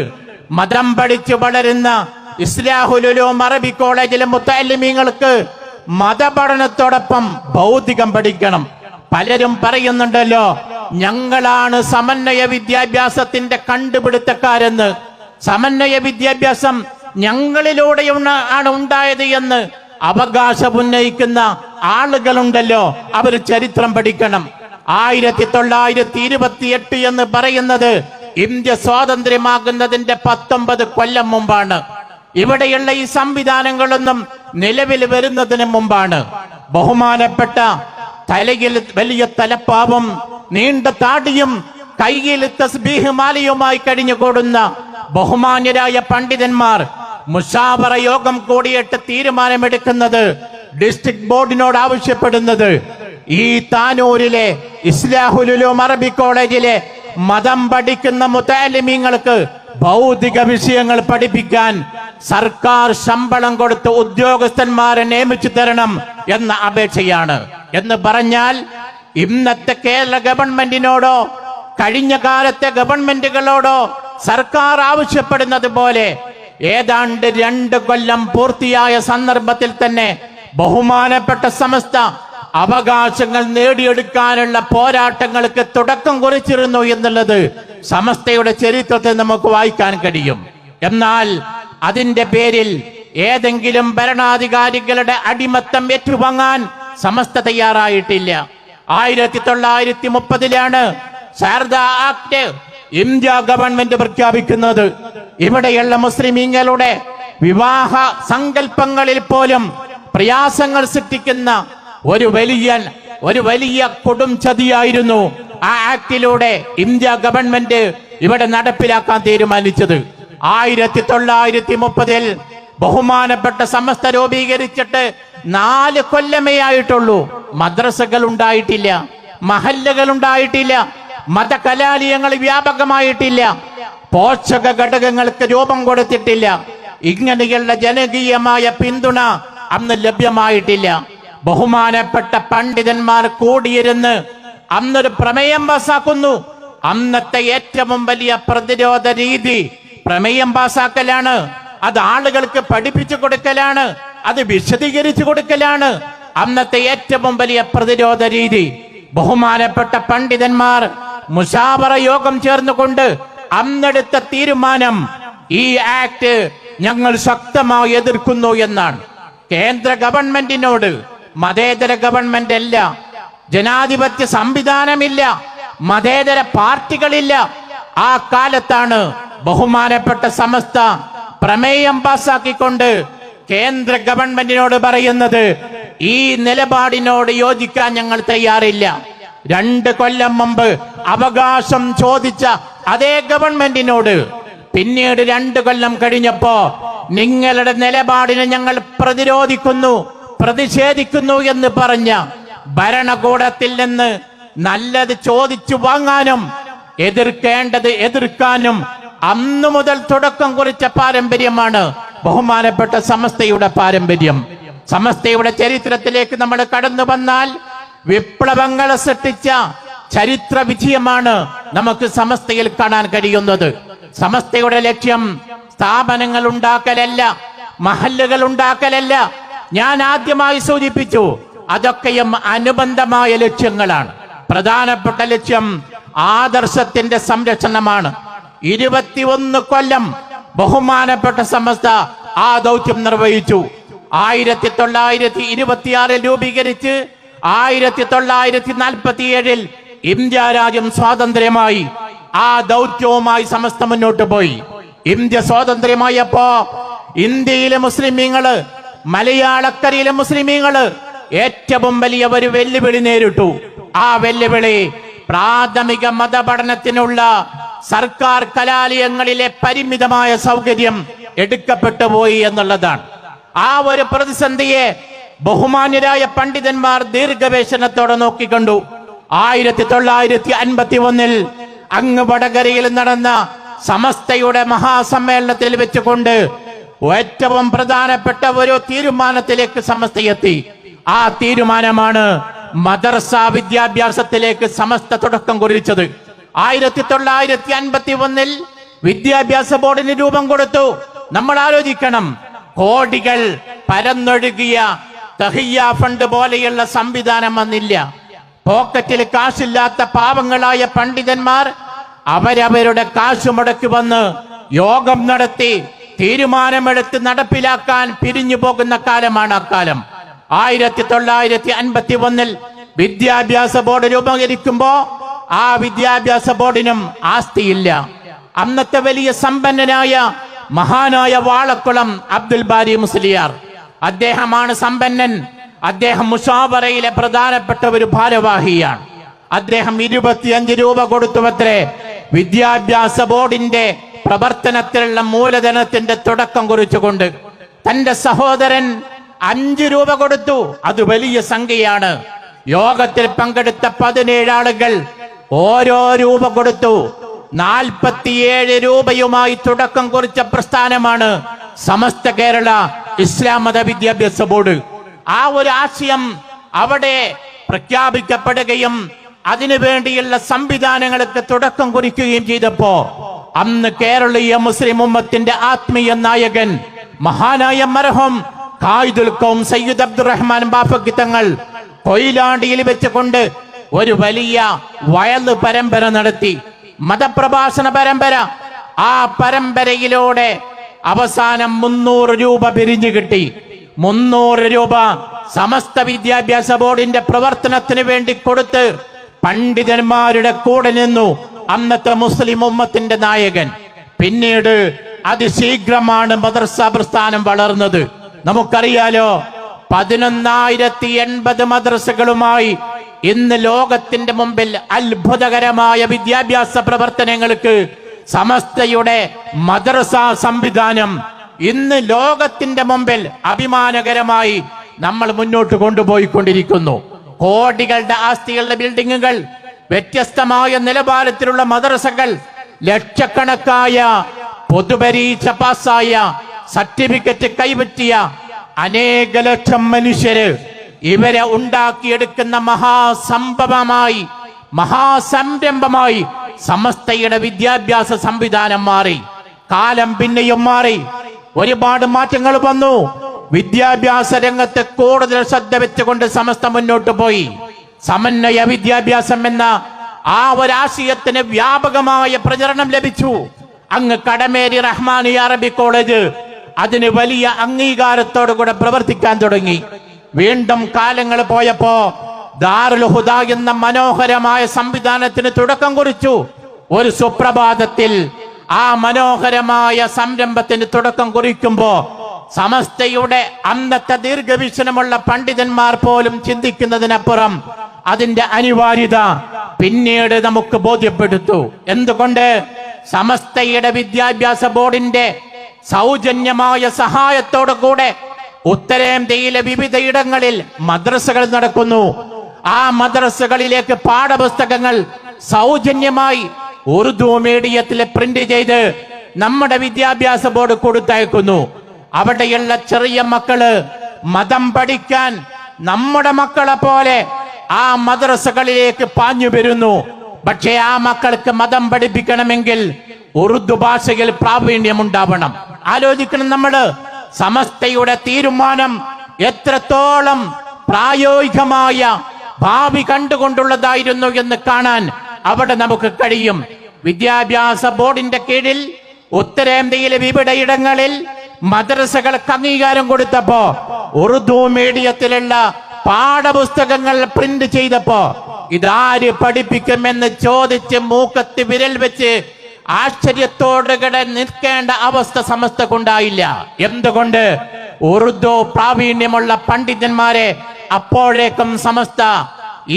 മതം പഠിച്ചു വളരുന്ന ഇസ്ലാഹുൽ ഉലൂം അറബി കോളേജിലെ മുത്തഅല്ലിമീങ്ങൾക്ക് മതപഠനത്തോടൊപ്പം ഭൗതികം പഠിക്കണം. പലരും പറയുന്നുണ്ടല്ലോ, ഞങ്ങളാണ് സമന്വയ വിദ്യാഭ്യാസത്തിന്റെ കണ്ടുപിടുത്തക്കാരെന്ന്. സമന്വയ വിദ്യാഭ്യാസം ഞങ്ങളിലൂടെയാണ് ഉണ്ടായത് എന്ന് അവകാശം ഉന്നയിക്കുന്ന ആളുകളുണ്ടല്ലോ, അവർ ചരിത്രം പഠിക്കണം. 1928 എന്ന് പറയുന്നത് ഇന്ത്യ സ്വാതന്ത്ര്യമാകുന്നതിന്റെ 19 കൊല്ലം മുമ്പാണ്. ഇവിടെയുള്ള ഈ സംവിധാനങ്ങളൊന്നും നിലവിൽ വരുന്നതിന് മുമ്പാണ്. ബഹുമാനപ്പെട്ട തലയിൽ വലിയ തലപ്പാവും നീണ്ട താടിയും കൈയിൽ തസ്ബീഹ് മാലയുമായി കഴിഞ്ഞുകൂടുന്ന ബഹുമാന്യരായ പണ്ഡിതന്മാർ മുശാവറ യോഗം കൂടിയിട്ട് തീരുമാനമെടുക്കുന്നത്, ഡിസ്ട്രിക്ട് ബോർഡിനോട് ആവശ്യപ്പെടുന്നത്, ഈ താനൂരിലെ ഇസ്ലാഹുൽ ഉലൂം അറബി കോളേജിലെ മതം പഠിക്കുന്ന മുതഅല്ലിമീങ്ങൾക്ക് ഭൗതിക വിഷയങ്ങൾ പഠിപ്പിക്കാൻ സർക്കാർ ശമ്പളം കൊടുത്ത് ഉദ്യോഗസ്ഥന്മാരെ നിയമിച്ചു തരണം എന്ന അപേക്ഷയാണ്. എന്ന് പറഞ്ഞാൽ ഇന്നത്തെ കേരള ഗവൺമെന്റിനോടോ കഴിഞ്ഞ കാലത്തെ ഗവൺമെന്റുകളോടോ സർക്കാർ ആവശ്യപ്പെടുന്നത് പോലെ ഏതാണ്ട് 2 കൊല്ലം പൂർത്തിയായ സന്ദർഭത്തിൽ തന്നെ ബഹുമാനപ്പെട്ട സമസ്ത അവകാശങ്ങൾ നേടിയെടുക്കാനുള്ള പോരാട്ടങ്ങൾക്ക് തുടക്കം കുറിച്ചിരുന്നു എന്നുള്ളത് സമസ്തയുടെ ചരിത്രത്തിൽ നമുക്ക് വായിക്കാൻ കഴിയും. എന്നാൽ അതിന്റെ പേരിൽ ഏതെങ്കിലും ഭരണാധികാരികളുടെ അടിമത്തം ഏറ്റുവാങ്ങാൻ സമസ്ത തയ്യാറായിട്ടില്ല. 1930 ശാരദ ആക്ട് ഇന്ത്യ ഗവൺമെന്റ് പ്രഖ്യാപിക്കുന്നത്. ഇവിടെയുള്ള മുസ്ലിമീങ്ങളുടെ വിവാഹ സങ്കല്പങ്ങളിൽ പോലും പ്രയാസങ്ങൾ സൃഷ്ടിക്കുന്ന ഒരു വലിയ കൊടും ചതിയായിരുന്നു ആ ആക്ടിലൂടെ ഇന്ത്യ ഗവൺമെന്റ് ഇവിടെ നടപ്പിലാക്കാൻ തീരുമാനിച്ചത്. 1930 ബഹുമാനപ്പെട്ട സമസ്ത രൂപീകരിച്ചിട്ട് 4 കൊല്ലമേ ആയിട്ടുള്ളൂ. മദ്രസകൾ ഉണ്ടായിട്ടില്ല, മഹല്ലുകൾ ഉണ്ടായിട്ടില്ല, മതകലാലയങ്ങൾ വ്യാപകമായിട്ടില്ല, പോഷക ഘടകങ്ങൾക്ക് രൂപം കൊടുത്തിട്ടില്ല. ഇങ്ങനെയുള്ള ജനകീയമായ പിന്തുണ അന്ന് ലഭ്യമായിട്ടില്ല. ബഹുമാനപ്പെട്ട പണ്ഡിതന്മാർ കൂടിയിരുന്ന് അന്നൊരു പ്രമേയം പാസാക്കുന്നു. അന്നത്തെ ഏറ്റവും വലിയ പ്രതിരോധ രീതി പ്രമേയം പാസാക്കലാണ്. അത് ആളുകൾക്ക് പഠിപ്പിച്ചു കൊടുക്കലാണ്, അത് വിശദീകരിച്ചു കൊടുക്കലാണ് അന്നത്തെ ഏറ്റവും വലിയ പ്രതിരോധ രീതി. ബഹുമാനപ്പെട്ട പണ്ഡിതന്മാർ മുശാവറ യോഗം ചേർന്നുകൊണ്ട് അന്നെടുത്ത തീരുമാനം ഈ ആക്ട് ഞങ്ങൾ ശക്തമായി എതിർക്കുന്നു എന്നാണ്. കേന്ദ്ര ഗവൺമെന്റിനോട് മതേതര ഗവൺമെന്റ് അല്ല, ജനാധിപത്യ സംവിധാനമില്ല, മതേതര പാർട്ടികളില്ല. ആ കാലത്താണ് ബഹുമാനപ്പെട്ട സമസ്ത പ്രമേയം പാസാക്കിക്കൊണ്ട് കേന്ദ്ര ഗവൺമെന്റിനോട് പറയുന്നത് ഈ നിലപാടിനോട് യോജിക്കാൻ ഞങ്ങൾ തയ്യാറില്ല. 2 കൊല്ലം മുമ്പ് അവകാശം ചോദിച്ച അതേ ഗവൺമെന്റിനോട് പിന്നീട് 2 കൊല്ലം കഴിഞ്ഞപ്പോ നിങ്ങളുടെ നിലപാടിനെ ഞങ്ങൾ പ്രതിഷേധിക്കുന്നു എന്ന് പറഞ്ഞ ഭരണകൂടത്തിൽ നിന്ന് നല്ലത് ചോദിച്ചു വാങ്ങാനും എതിർക്കേണ്ടത് എതിർക്കാനും അന്നു മുതൽ തുടക്കം കുറിച്ച പാരമ്പര്യമാണ് ബഹുമാനപ്പെട്ട സമസ്തയുടെ പാരമ്പര്യം. സമസ്തയുടെ ചരിത്രത്തിലേക്ക് നമ്മൾ കടന്നു വന്നാൽ വിപ്ലവങ്ങളെ സൃഷ്ടിച്ച ചരിത്ര വിജയമാണ് നമുക്ക് സമസ്തയിൽ കാണാൻ കഴിയുന്നത്. സമസ്തയുടെ ലക്ഷ്യം സ്ഥാപനങ്ങൾ ഉണ്ടാക്കലല്ല, മഹല്ലുകൾ ഉണ്ടാക്കലല്ല. ഞാൻ ആദ്യമായി സൂചിപ്പിച്ചു, അതൊക്കെയും അനുബന്ധമായ ലക്ഷ്യങ്ങളാണ്. പ്രധാനപ്പെട്ട ലക്ഷ്യം ആദർശത്തിന്റെ സംരക്ഷണമാണ്. 21 കൊല്ലം ബഹുമാനപ്പെട്ട സമസ്ത ആ ദൗത്യം നിർവഹിച്ചു. 1926 രൂപീകരിച്ച് 1947 ഇന്ത്യ രാജ്യം സ്വാതന്ത്ര്യമായി. ആ ദൗത്യവുമായി സമസ്ത മുന്നോട്ട് പോയി. ഇന്ത്യ സ്വാതന്ത്ര്യമായപ്പോ ഇന്ത്യയിലെ മുസ്ലിമീങ്ങള്, മലയാളക്കരയിലെ മുസ്ലിമീങ്ങള് ഏറ്റവും വലിയ ഒരു വെല്ലുവിളി നേരിട്ടു. ആ വെല്ലുവിളി പ്രാഥമിക മതപഠനത്തിനുള്ള സർക്കാർ കലാലയങ്ങളിലെ പരിമിതമായ സൗകര്യം എടുക്കപ്പെട്ടു പോയി എന്നുള്ളതാണ്. ആ ഒരു പ്രതിസന്ധിയെ ബഹുമാന്യരായ പണ്ഡിതന്മാർ ദീർഘവേഷണത്തോടെ നോക്കിക്കണ്ടു. 1951 അങ്ങ് വടകരയിൽ നടന്ന സമസ്തയുടെ മഹാസമ്മേളനത്തിൽ വെച്ചുകൊണ്ട് ഏറ്റവും പ്രധാനപ്പെട്ട ഒരു തീരുമാനത്തിലേക്ക് സമസ്ത എത്തി. ആ തീരുമാനമാണ് മദ്രസ വിദ്യാഭ്യാസത്തിലേക്ക് സമസ്ത തുടക്കം കുറിച്ചത്. 1951 വിദ്യാഭ്യാസ ബോർഡിന് രൂപം കൊടുത്തു. നമ്മൾ ആലോചിക്കണം, കോടികൾ പരന്നൊഴുകിയ തഹിയ്യ ഫണ്ട് പോലെയുള്ള സംവിധാനം വന്നില്ല. പോക്കറ്റിൽ കാശില്ലാത്ത പാവങ്ങളായ പണ്ഡിതന്മാർ അവരവരുടെ കാശ് മുടക്കി വന്ന് യോഗം നടത്തി തീരുമാനമെടുത്ത് നടപ്പിലാക്കാൻ പിരിഞ്ഞു പോകുന്ന കാലമാണ് അക്കാലം. 1951 വിദ്യാഭ്യാസ ബോർഡ് രൂപീകരിക്കുമ്പോ ആ വിദ്യാഭ്യാസ ബോർഡിനും ആസ്തിയില്ല. അന്നത്തെ വലിയ സമ്പന്നനായ മഹാനായ വാളക്കുളം അബ്ദുൽ ബാരി മുസ്ലിയാർ, അദ്ദേഹമാണ് സമ്പന്നൻ. അദ്ദേഹം മുശാവറയിലെ പ്രധാനപ്പെട്ട ഒരു ഭാരവാഹിയാണ്. അദ്ദേഹം 25 രൂപ കൊടുത്തുവത്രേ വിദ്യാഭ്യാസ ബോർഡിന്റെ പ്രവർത്തനത്തിലുള്ള മൂലധനത്തിന്റെ തുടക്കം കുറിച്ചുകൊണ്ട്. തന്റെ സഹോദരൻ 5 രൂപ കൊടുത്തു. അത് വലിയ സംഖ്യയാണ്. യോഗത്തിൽ പങ്കെടുത്ത 17 ആളുകൾ ഓരോ രൂപ കൊടുത്തു. 47 രൂപയുമായി തുടക്കം കുറിച്ച പ്രസ്ഥാനമാണ് സമസ്ത കേരള ഇസ്ലാം മത വിദ്യാഭ്യാസ ബോർഡ്. ആ ഒരു ആശയം അവിടെ പ്രഖ്യാപിക്കപ്പെടുകയും അതിനുവേണ്ടിയുള്ള സംവിധാനങ്ങൾക്ക് തുടക്കം കുറിക്കുകയും ചെയ്തപ്പോ അന്ന് കേരളീയ മുസ്ലിം ഉമ്മത്തിന്റെ ആത്മീയ നായകൻ മഹാനായ മർഹൂം ഖായിദുൽ ഖൗം സയ്യിദ് അബ്ദുറഹ്മാൻ ബാഫഖി തങ്ങൾ കൊയിലാണ്ടിയിൽ വെച്ചുകൊണ്ട് ഒരു വലിയ വയല് പരമ്പര നടത്തി, മതപ്രഭാഷണ പരമ്പര. ആ പരമ്പരയിലൂടെ അവസാനം 300 രൂപ പിരിഞ്ഞു കിട്ടി. 300 രൂപ സമസ്ത വിദ്യാഭ്യാസ ബോർഡിന്റെ പ്രവർത്തനത്തിന് വേണ്ടി കൊടുത്ത് പണ്ഡിതന്മാരുടെ കൂടെ നിന്നു അന്നത്തെ മുസ്ലിം ഉമ്മത്തിന്റെ നായകൻ. പിന്നീട് അതിശീഘ്രമാണ് മദ്രസ പ്രസ്ഥാനം വളർന്നത്. നമുക്കറിയാലോ, 11,080 മദ്രസകളുമായി ഇന്ന് ലോകത്തിന്റെ മുമ്പിൽ അത്ഭുതകരമായ വിദ്യാഭ്യാസ പ്രവർത്തനങ്ങൾക്ക് സമസ്തയുടെ മദ്രസ സംവിധാനം ഇന്ന് ലോകത്തിന്റെ മുമ്പിൽ അഭിമാനകരമായി നമ്മൾ മുന്നോട്ട് കൊണ്ടുപോയിക്കൊണ്ടിരിക്കുന്നു. കോടികളുടെ ആസ്തികളുടെ ബിൽഡിങ്ങുകൾ, വ്യത്യസ്തമായ നിലവാരത്തിലുള്ള മദ്രസകൾ, ലക്ഷക്കണക്കായ പൊതുപരീക്ഷ പാസ്സായ സർട്ടിഫിക്കറ്റ് കൈപ്പറ്റിയ അനേക ലക്ഷം മനുഷ്യര് ഇവരെ ഉണ്ടാക്കിയെടുക്കുന്ന മഹാസംഭവമായി, മഹാസംരംഭമായി സമസ്തയുടെ വിദ്യാഭ്യാസ സംവിധാനം മാറി. കാലം പിന്നെയും മാറി, ഒരുപാട് മാറ്റങ്ങൾ വന്നു. വിദ്യാഭ്യാസ രംഗത്ത് കൂടുതൽ ശ്രദ്ധ വെച്ചുകൊണ്ട് സമസ്ത മുന്നോട്ട് പോയി. സമന്വയ വിദ്യാഭ്യാസം എന്ന ആ ഒരാശയത്തിന് വ്യാപകമായ പ്രചരണം ലഭിച്ചു. അങ്ങ് കടമേരി റഹ്മാനിയ അറബി കോളേജ് അതിന് വലിയ അംഗീകാരത്തോടുകൂടെ പ്രവർത്തിക്കാൻ തുടങ്ങി. വീണ്ടും കാലങ്ങൾ പോയപ്പോ ദാറുൽ ഹുദ എന്ന മനോഹരമായ സംവിധാനത്തിന് തുടക്കം കുറിച്ചു. ഒരു സുപ്രഭാതത്തിൽ ആ മനോഹരമായ സംരംഭത്തിന് തുടക്കം കുറിക്കുമ്പോ സമസ്തയുടെ അന്നത്തെ ദീർഘവീക്ഷണമുള്ള പണ്ഡിതന്മാർ പോലും ചിന്തിക്കുന്നതിനപ്പുറം അതിന്റെ അനിവാര്യത പിന്നീട് നമുക്ക് ബോധ്യപ്പെടുത്തു. എന്തുകൊണ്ട്? സമസ്തയുടെ വിദ്യാഭ്യാസ ബോർഡിന്റെ സൗജന്യമായ സഹായത്തോടു കൂടെ ഉത്തരേന്ത്യയിലെ വിവിധ ഇടങ്ങളിൽ മദ്രസകൾ നടക്കുന്നു. ആ മദ്രസകളിലേക്ക് പാഠപുസ്തകങ്ങൾ സൗജന്യമായി ഉറുദു മീഡിയത്തിൽ പ്രിന്റ് ചെയ്ത് നമ്മുടെ വിദ്യാഭ്യാസ ബോർഡ് കൊടുത്തയക്കുന്നു. അവിടെയുള്ള ചെറിയ മക്കള് മതം പഠിക്കാൻ നമ്മുടെ മക്കളെ പോലെ ആ മദ്രസകളിലേക്ക് പാഞ്ഞു വരുന്നു. പക്ഷേ ആ മക്കൾക്ക് മതം പഠിപ്പിക്കണമെങ്കിൽ ഉറുദു ഭാഷയിൽ പ്രാവീണ്യം ഉണ്ടാവണം. ആലോചിക്കണം നമ്മള്. സമസ്തയുടെ തീരുമാനം എത്രത്തോളം പ്രായോഗികമായ ഭാവി കണ്ടുകൊണ്ടുള്ളതായിരുന്നു എന്ന് കാണാൻ അവിടെ നമുക്ക് കഴിയും. വിദ്യാഭ്യാസ ബോർഡിന്റെ കീഴിൽ ഉത്തരേന്ത്യയിലെ വിവിധ ഇടങ്ങളിൽ മദ്രസകൾക്ക് അംഗീകാരം കൊടുത്തപ്പോ ഉറുദു മീഡിയത്തിലുള്ള പാഠപുസ്തകങ്ങൾ പ്രിന്റ് ചെയ്തപ്പോ ഇതാര് പഠിപ്പിക്കുമെന്ന് ചോദിച്ച് മൂക്കത്ത് വിരൽ വെച്ച് ആശ്ചര്യത്തോടുകൂടെ നിൽക്കേണ്ട അവസ്ഥ സമസ്തക്കുണ്ടായില്ല. എന്തുകൊണ്ട്? ഉറുദു പ്രാവീണ്യമുള്ള പണ്ഡിതന്മാരെ അപ്പോഴേക്കും സമസ്ത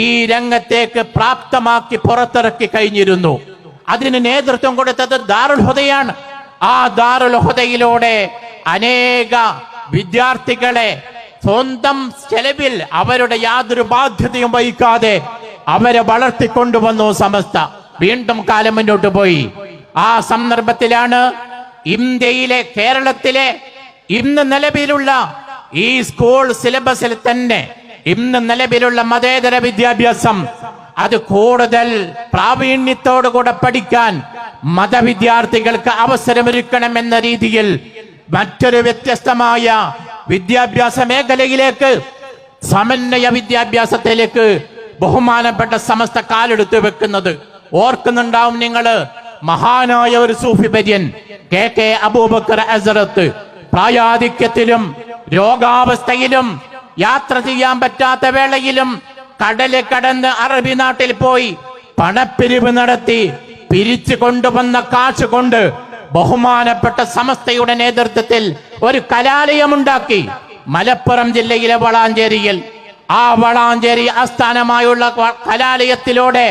ഈ രംഗത്തേക്ക് പ്രാപ്തമാക്കി പുറത്തിറക്കി കഴിഞ്ഞിരുന്നു. അതിന് നേതൃത്വം കൊടുത്തത് ദാറുൽ ഹുദയാണ്. ആ ദാറുൽ ഹുദയിലൂടെ അനേക വിദ്യാർത്ഥികളെ സ്വന്തം ചെലവിൽ അവരുടെ യാതൊരു ബാധ്യതയും വഹിക്കാതെ അവരെ വളർത്തിക്കൊണ്ടുവന്നു സമസ്ത. വീണ്ടും കാലം മുന്നോട്ട് പോയി. ആ സന്ദർഭത്തിലാണ് ഇന്ത്യയിലെ, കേരളത്തിലെ ഇന്ന് നിലവിലുള്ള ഈ സ്കൂൾ സിലബസിൽ തന്നെ ഇന്ന് നിലവിലുള്ള മതേതര വിദ്യാഭ്യാസം അത് കൂടുതൽ പ്രാവീണ്യത്തോടുകൂടെ പഠിക്കാൻ മതവിദ്യാർത്ഥികൾക്ക് അവസരമൊരുക്കണമെന്ന രീതിയിൽ മറ്റൊരു വ്യത്യസ്തമായ വിദ്യാഭ്യാസ മേഖലയിലേക്ക്, സമന്വയ വിദ്യാഭ്യാസത്തിലേക്ക് ബഹുമാനപ്പെട്ട സമസ്ത കാലെടുത്ത് വെക്കുന്നത് ഓർക്കുന്നുണ്ടാവും നിങ്ങള്. മഹാനായ ഒരു സൂഫി പര്യൻ കെ അബൂബക്കർ അസ്റത്ത് പ്രായാധിക്യത്തിലും രോഗാവസ്ഥയിലും യാത്ര ചെയ്യാൻ പറ്റാത്ത വേളയിലും കടല് കടന്ന് അറബി നാട്ടിൽ പോയി പണപ്പിരിവ് നടത്തി പിരിച്ചു കൊണ്ടുവന്ന കാശ് കൊണ്ട് ബഹുമാനപ്പെട്ട സമസ്തയുടെ നേതൃത്വത്തിൽ ഒരു കലാലയമുണ്ടാക്കി മലപ്പുറം ജില്ലയിലെ വളാഞ്ചേരിയിൽ. ആ വളാഞ്ചേരി ആസ്ഥാനമായുള്ള കലാലയത്തിലൂടെ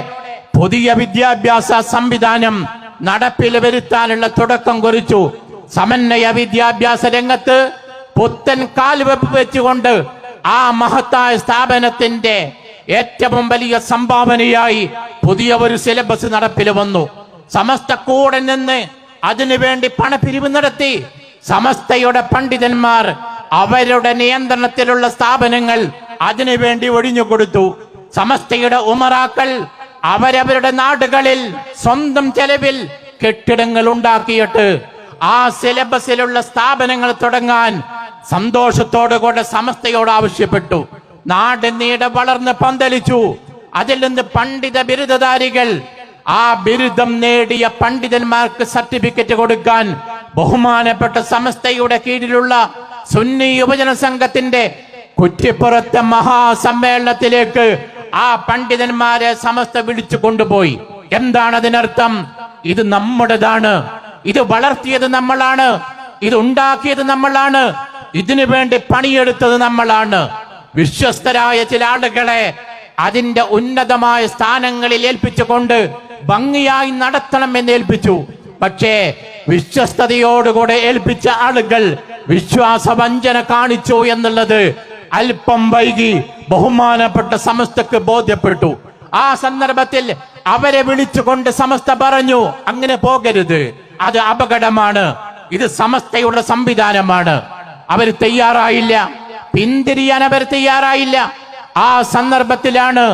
പുതിയ വിദ്യാഭ്യാസ സംവിധാനം നടപ്പിൽ വരുത്താനുള്ള തുടക്കം കുറിച്ചു. സമന്വയ വിദ്യാഭ്യാസ രംഗത്ത് പുത്തൻ കാൽവെപ്പ് വെച്ചുകൊണ്ട് ആ മഹത്തായ സ്ഥാപനത്തിന്റെ ഏറ്റവും വലിയ സംഭാവനയായി പുതിയ ഒരു സിലബസ് നടപ്പിൽ വന്നു. സമസ്ത കൂടെ നിന്ന് അതിനുവേണ്ടി പണപ്പിരിവ് നടത്തി. സമസ്തയുടെ പണ്ഡിതന്മാർ അവരുടെ നിയന്ത്രണത്തിലുള്ള സ്ഥാപനങ്ങൾ അതിനുവേണ്ടി ഒഴിഞ്ഞുകൊടുത്തു. സമസ്തയുടെ ഉമറാക്കൾ അവരവരുടെ നാടുകളിൽ സ്വന്തം ചെലവിൽ കെട്ടിടങ്ങൾ ഉണ്ടാക്കിയിട്ട് ആ സിലബസിലുള്ള സ്ഥാപനങ്ങൾ തുടങ്ങാൻ സന്തോഷത്തോടുകൂടെ സമസ്തയോട് ആവശ്യപ്പെട്ടു. നാട് നീടെ വളർന്ന് പന്തലിച്ചു. അതിൽ നിന്ന് പണ്ഡിത ബിരുദധാരികൾ, ആ ബിരുദം നേടിയ പണ്ഡിതന്മാർക്ക് സർട്ടിഫിക്കറ്റ് കൊടുക്കാൻ ബഹുമാനപ്പെട്ട സമസ്തയുടെ കീഴിലുള്ള സുന്നി യുവജന സംഘത്തിന്റെ കുറ്റിപ്പുറത്തെ മഹാസമ്മേളനത്തിലേക്ക് ആ പണ്ഡിതന്മാരെ സമസ്ത വിളിച്ചു കൊണ്ടുപോയി. എന്താണ് അതിനർത്ഥം? ഇത് നമ്മുടേതാണ്, ഇത് വളർത്തിയത് നമ്മളാണ്, ഇത് ഉണ്ടാക്കിയത് നമ്മളാണ്, ഇതിനു വേണ്ടി പണിയെടുത്തത് നമ്മളാണ്. വിശ്വസ്തരായ ചില ആളുകളെ അതിന്റെ ഉന്നതമായ സ്ഥാനങ്ങളിൽ ഏൽപ്പിച്ചുകൊണ്ട് ഭംഗിയായി നടത്തണമെന്ന് ഏൽപ്പിച്ചു. പക്ഷേ വിശ്വസ്തയോടുകൂടെ ഏൽപ്പിച്ച ആളുകൾ വിശ്വാസവഞ്ചന കാണിച്ചു എന്നുള്ളത് അല്പം വൈകി ബഹുമാനപ്പെട്ട സമസ്തക്ക് ബോധ്യപ്പെട്ടു. ആ സന്ദർഭത്തിൽ അവരെ വിളിച്ചുകൊണ്ട് സമസ്ത പറഞ്ഞു, അങ്ങനെ പോകരുത്, അത് അപകടമാണ്, ഇത് സമസ്തയുടെ സംവിധാനമാണ്. അവർ തയ്യാറായില്ല, പിന്തിരിയാൻ അവർ തയ്യാറായില്ല. ആ സന്ദർഭത്തിലാണ്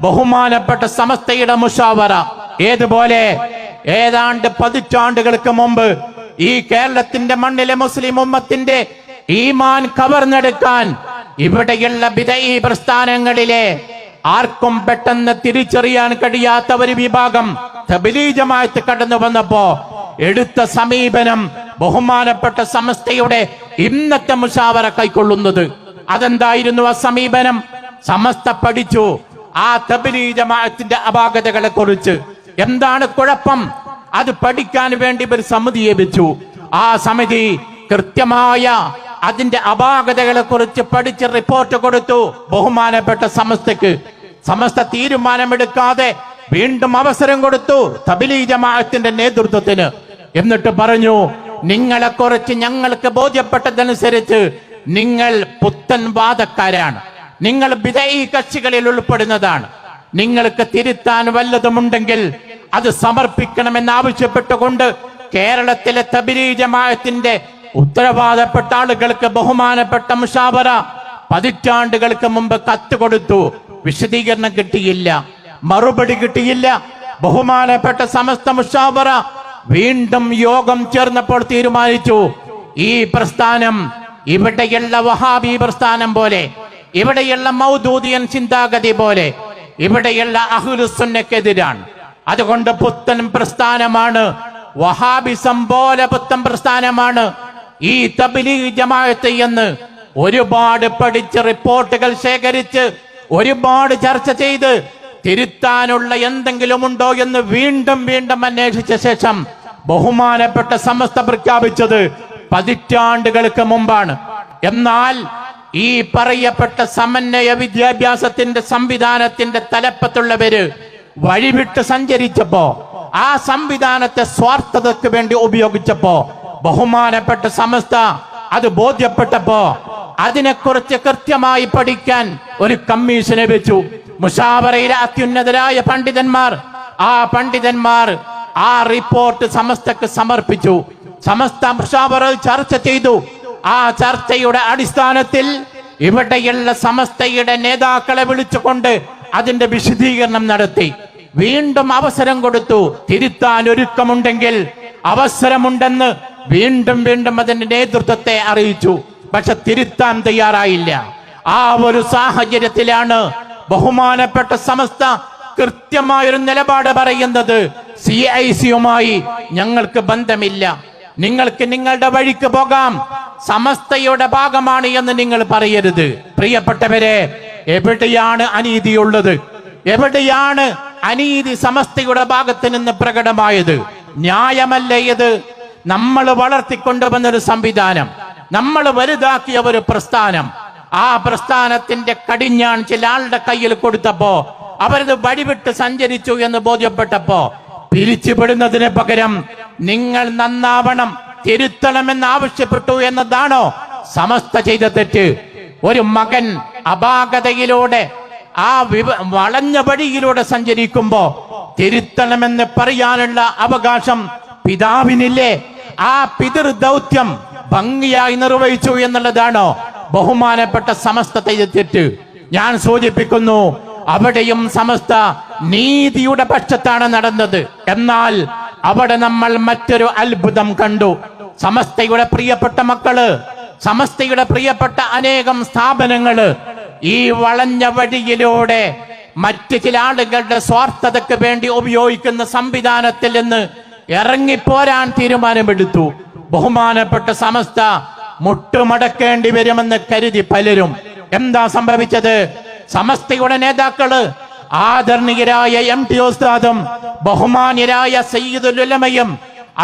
ബഹുമാനപ്പെട്ട സമസ്തയുടെ മുഷാവറ. ഏതുപോലെ ഏതാണ്ട് 10 പതിറ്റാണ്ടുകൾക്ക് മുമ്പ് ഈ കേരളത്തിന്റെ മണ്ണിലെ മുസ്ലിം ഉമ്മത്തിന്റെ ഈമാൻ കവർന്നെടുക്കാൻ ഇവിടെയുള്ള ബിദഈ പ്രസ്ഥാനങ്ങളിലെ ആർക്കും പെട്ടെന്ന് തിരിച്ചറിയാൻ കഴിയാത്ത ഒരു വിഭാഗം തബ്ലീഗ് ജമാഅത്ത് കടന്നു വന്നപ്പോ എടുത്ത സമീപനം ബഹുമാനപ്പെട്ട സമസ്തയുടെ ഇന്നത്തെ മുഷാവറ കൈക്കൊള്ളുന്നത്. അതെന്തായിരുന്നു ആ സമീപനം? സമസ്ത പഠിച്ചു ആ തബ്ലീഗ് ജമാഅത്തിന്റെ അപാകതകളെ കുറിച്ച്. എന്താണ് കുഴപ്പം? അത് പഠിക്കാൻ വേണ്ടി ഒരു സമിതിയെ വെച്ചു. ആ സമിതി കൃത്യമായ അതിന്റെ അപാകതകളെ കുറിച്ച് പഠിച്ച് റിപ്പോർട്ട് കൊടുത്തു ബഹുമാനപ്പെട്ട സമസ്തക്ക്. സമസ്ത തീരുമാനമെടുക്കാതെ വീണ്ടും അവസരം കൊടുത്തു തബ്ലീഗ് ജമാഅത്തിന്റെ നേതൃത്വത്തിന്. എന്നിട്ട് പറഞ്ഞു, നിങ്ങളെ കുറിച്ച് ഞങ്ങൾക്ക് ബോധ്യപ്പെട്ടതനുസരിച്ച് നിങ്ങൾ പുത്തൻ വാദക്കാരാണ്, നിങ്ങൾ ബിദഈ കക്ഷികളിൽ ഉൾപ്പെടുന്നതാണ്, നിങ്ങൾക്ക് തിരുത്താൻ വല്ലതുമുണ്ടെങ്കിൽ അത് സമർപ്പിക്കണമെന്ന് ആവശ്യപ്പെട്ടുകൊണ്ട് കേരളത്തിലെ തബ്ലീഗ് ജമാഅത്തിന്റെ ഉത്തരവാദപ്പെട്ട ആളുകൾക്ക് ബഹുമാനപ്പെട്ട മുഷാവറ 10 പതിറ്റാണ്ടുകൾക്ക് മുമ്പ് കത്ത് കൊടുത്തു. വിശദീകരണം കിട്ടിയില്ല, മറുപടി കിട്ടിയില്ല. ബഹുമാനപ്പെട്ട സമസ്ത മുഷാവറ വീണ്ടും യോഗം ചേർന്നപ്പോൾ തീരുമാനിച്ചു, ഈ പ്രസ്ഥാനം ഇവിടെയുള്ള വഹാബി പ്രസ്ഥാനം പോലെ, ഇവിടെയുള്ള മൗദൂദിയൻ ചിന്താഗതി പോലെ, ഇവിടെയുള്ള അഹ്ലുസുന്നക്കെതിരാണ്. അതുകൊണ്ട് പുത്തൻ പ്രസ്ഥാനമാണ്, വഹാബിസം പോലെ പുത്തൻ പ്രസ്ഥാനമാണ് ഈ തബ്ലീഗ് ജമാഅത്ത് എന്ന് ഒരുപാട് പഠിച്ച് റിപ്പോർട്ടുകൾ ശേഖരിച്ച് ഒരുപാട് ചർച്ച ചെയ്ത് തിരുത്താനുള്ള എന്തെങ്കിലും ഉണ്ടോ എന്ന് വീണ്ടും വീണ്ടും അന്വേഷിച്ച ശേഷം ബഹുമാനപ്പെട്ട സമസ്ത പ്രഖ്യാപിച്ചത് 10 പതിറ്റാണ്ടുകൾക്ക് മുമ്പാണ്. എന്നാൽ ഈ പറയപ്പെട്ട സമന്വയ വിദ്യാഭ്യാസത്തിന്റെ സംവിധാനത്തിന്റെ തലപ്പത്തുള്ളവര് വഴിവിട്ട് സഞ്ചരിച്ചപ്പോ, ആ സംവിധാനത്തെ സ്വാർത്ഥതയ്ക്ക് വേണ്ടി ഉപയോഗിച്ചപ്പോ ബഹുമാനപ്പെട്ട സമസ്ത അത് ബോധ്യപ്പെട്ടപ്പോ അതിനെക്കുറിച്ച് കൃത്യമായി പഠിക്കാൻ ഒരു കമ്മീഷനെ വെച്ചു. മുഷാവറയിലെ അത്യുന്നതരായ പണ്ഡിതന്മാർ, ആ പണ്ഡിതന്മാർ ആ റിപ്പോർട്ട് സമസ്തക്ക് സമർപ്പിച്ചു. സമസ്ത മുഷാവറ ചർച്ച ചെയ്തു. ആ ചർച്ചയുടെ അടിസ്ഥാനത്തിൽ ഇവിടെയുള്ള സമസ്തയുടെ നേതാക്കളെ വിളിച്ചുകൊണ്ട് അതിന്റെ വിശദീകരണം നടത്തി. വീണ്ടും അവസരം കൊടുത്തു, തിരുത്താൻ ഒരുക്കമുണ്ടെങ്കിൽ അവസരമുണ്ടെന്ന് വീണ്ടും വീണ്ടും അതിന്റെ നേതൃത്വത്തെ അറിയിച്ചു. പക്ഷെ തിരുത്താൻ തയ്യാറായില്ല. ആ ഒരു സാഹചര്യത്തിലാണ് ബഹുമാനപ്പെട്ട സമസ്ത കൃത്യമായൊരു നിലപാട് പറയുന്നത്, CIC-യുമായി ഞങ്ങൾക്ക് ബന്ധമില്ല, നിങ്ങൾക്ക് നിങ്ങളുടെ വഴിക്ക് പോകാം, സമസ്തയുടെ ഭാഗമാണ് എന്ന് നിങ്ങൾ പറയരുത്. പ്രിയപ്പെട്ടവരെ, എവിടെയാണ് അനീതിയുള്ളത്? എവിടെയാണ് അനീതി സമസ്തയുടെ ഭാഗത്ത് നിന്ന് പ്രകടമായത്? ന്യായമല്ലേ ഇത്? നമ്മൾ വളർത്തിക്കൊണ്ടുവന്നൊരു സംവിധാനം, നമ്മൾ വലുതാക്കിയ ഒരു പ്രസ്ഥാനം, ആ പ്രസ്ഥാനത്തിന്റെ കടിഞ്ഞാൺ ചില ആളുടെ കയ്യിൽ കൊടുത്തപ്പോ അവരത് വഴിവിട്ട് സഞ്ചരിച്ചു എന്ന് ബോധ്യപ്പെട്ടപ്പോ പിരിച്ചുപെടുന്നതിന് പകരം നിങ്ങൾ നന്നാവണം, തിരുത്തണമെന്ന് ആവശ്യപ്പെട്ടു എന്നതാണോ സമസ്ത ചെയ്ത തെറ്റ്? ഒരു മകൻ അപാകതയിലൂടെ ആ വളഞ്ഞ വഴിയിലൂടെ സഞ്ചരിക്കുമ്പോ തിരുത്തണമെന്ന് പറയാനുള്ള അവകാശം പിതാവിനില്ലേ? ആ പിതൃദൗത്യം ഭംഗിയായി നിർവഹിച്ചു എന്നുള്ളതാണോ ബഹുമാനപ്പെട്ട സമസ്ത തെറ്റ്? ഞാൻ സൂചിപ്പിക്കുന്നു, അവിടെയും സമസ്ത നീതിയുടെ പക്ഷത്താണ് നടന്നത്. എന്നാൽ അവിടെ നമ്മൾ മറ്റൊരു അത്ഭുതം കണ്ടു. സമസ്തയുടെ പ്രിയപ്പെട്ട മക്കള്, സമസ്തയുടെ പ്രിയപ്പെട്ട അനേകം സ്ഥാപനങ്ങള് ഈ വളഞ്ഞ വഴിയിലൂടെ മറ്റ് ചില ആളുകളുടെ സ്വാർത്ഥതയ്ക്ക് വേണ്ടി ഉപയോഗിക്കുന്ന സംവിധാനത്തിൽ നിന്ന് ഇറങ്ങിപ്പോരാൻ തീരുമാനമെടുത്തു. ബഹുമാനപ്പെട്ട സമസ്ത മുട്ടുമടക്കേണ്ടി വരുമെന്ന് കരുതി പലരും. എന്താ സംഭവിച്ചത്? സമസ്തയുടെ നേതാക്കള് ആദരണീയരായ MT ഉസ്താദും ബഹുമാന്യരായ സയ്യിദുൽ ഉലമയും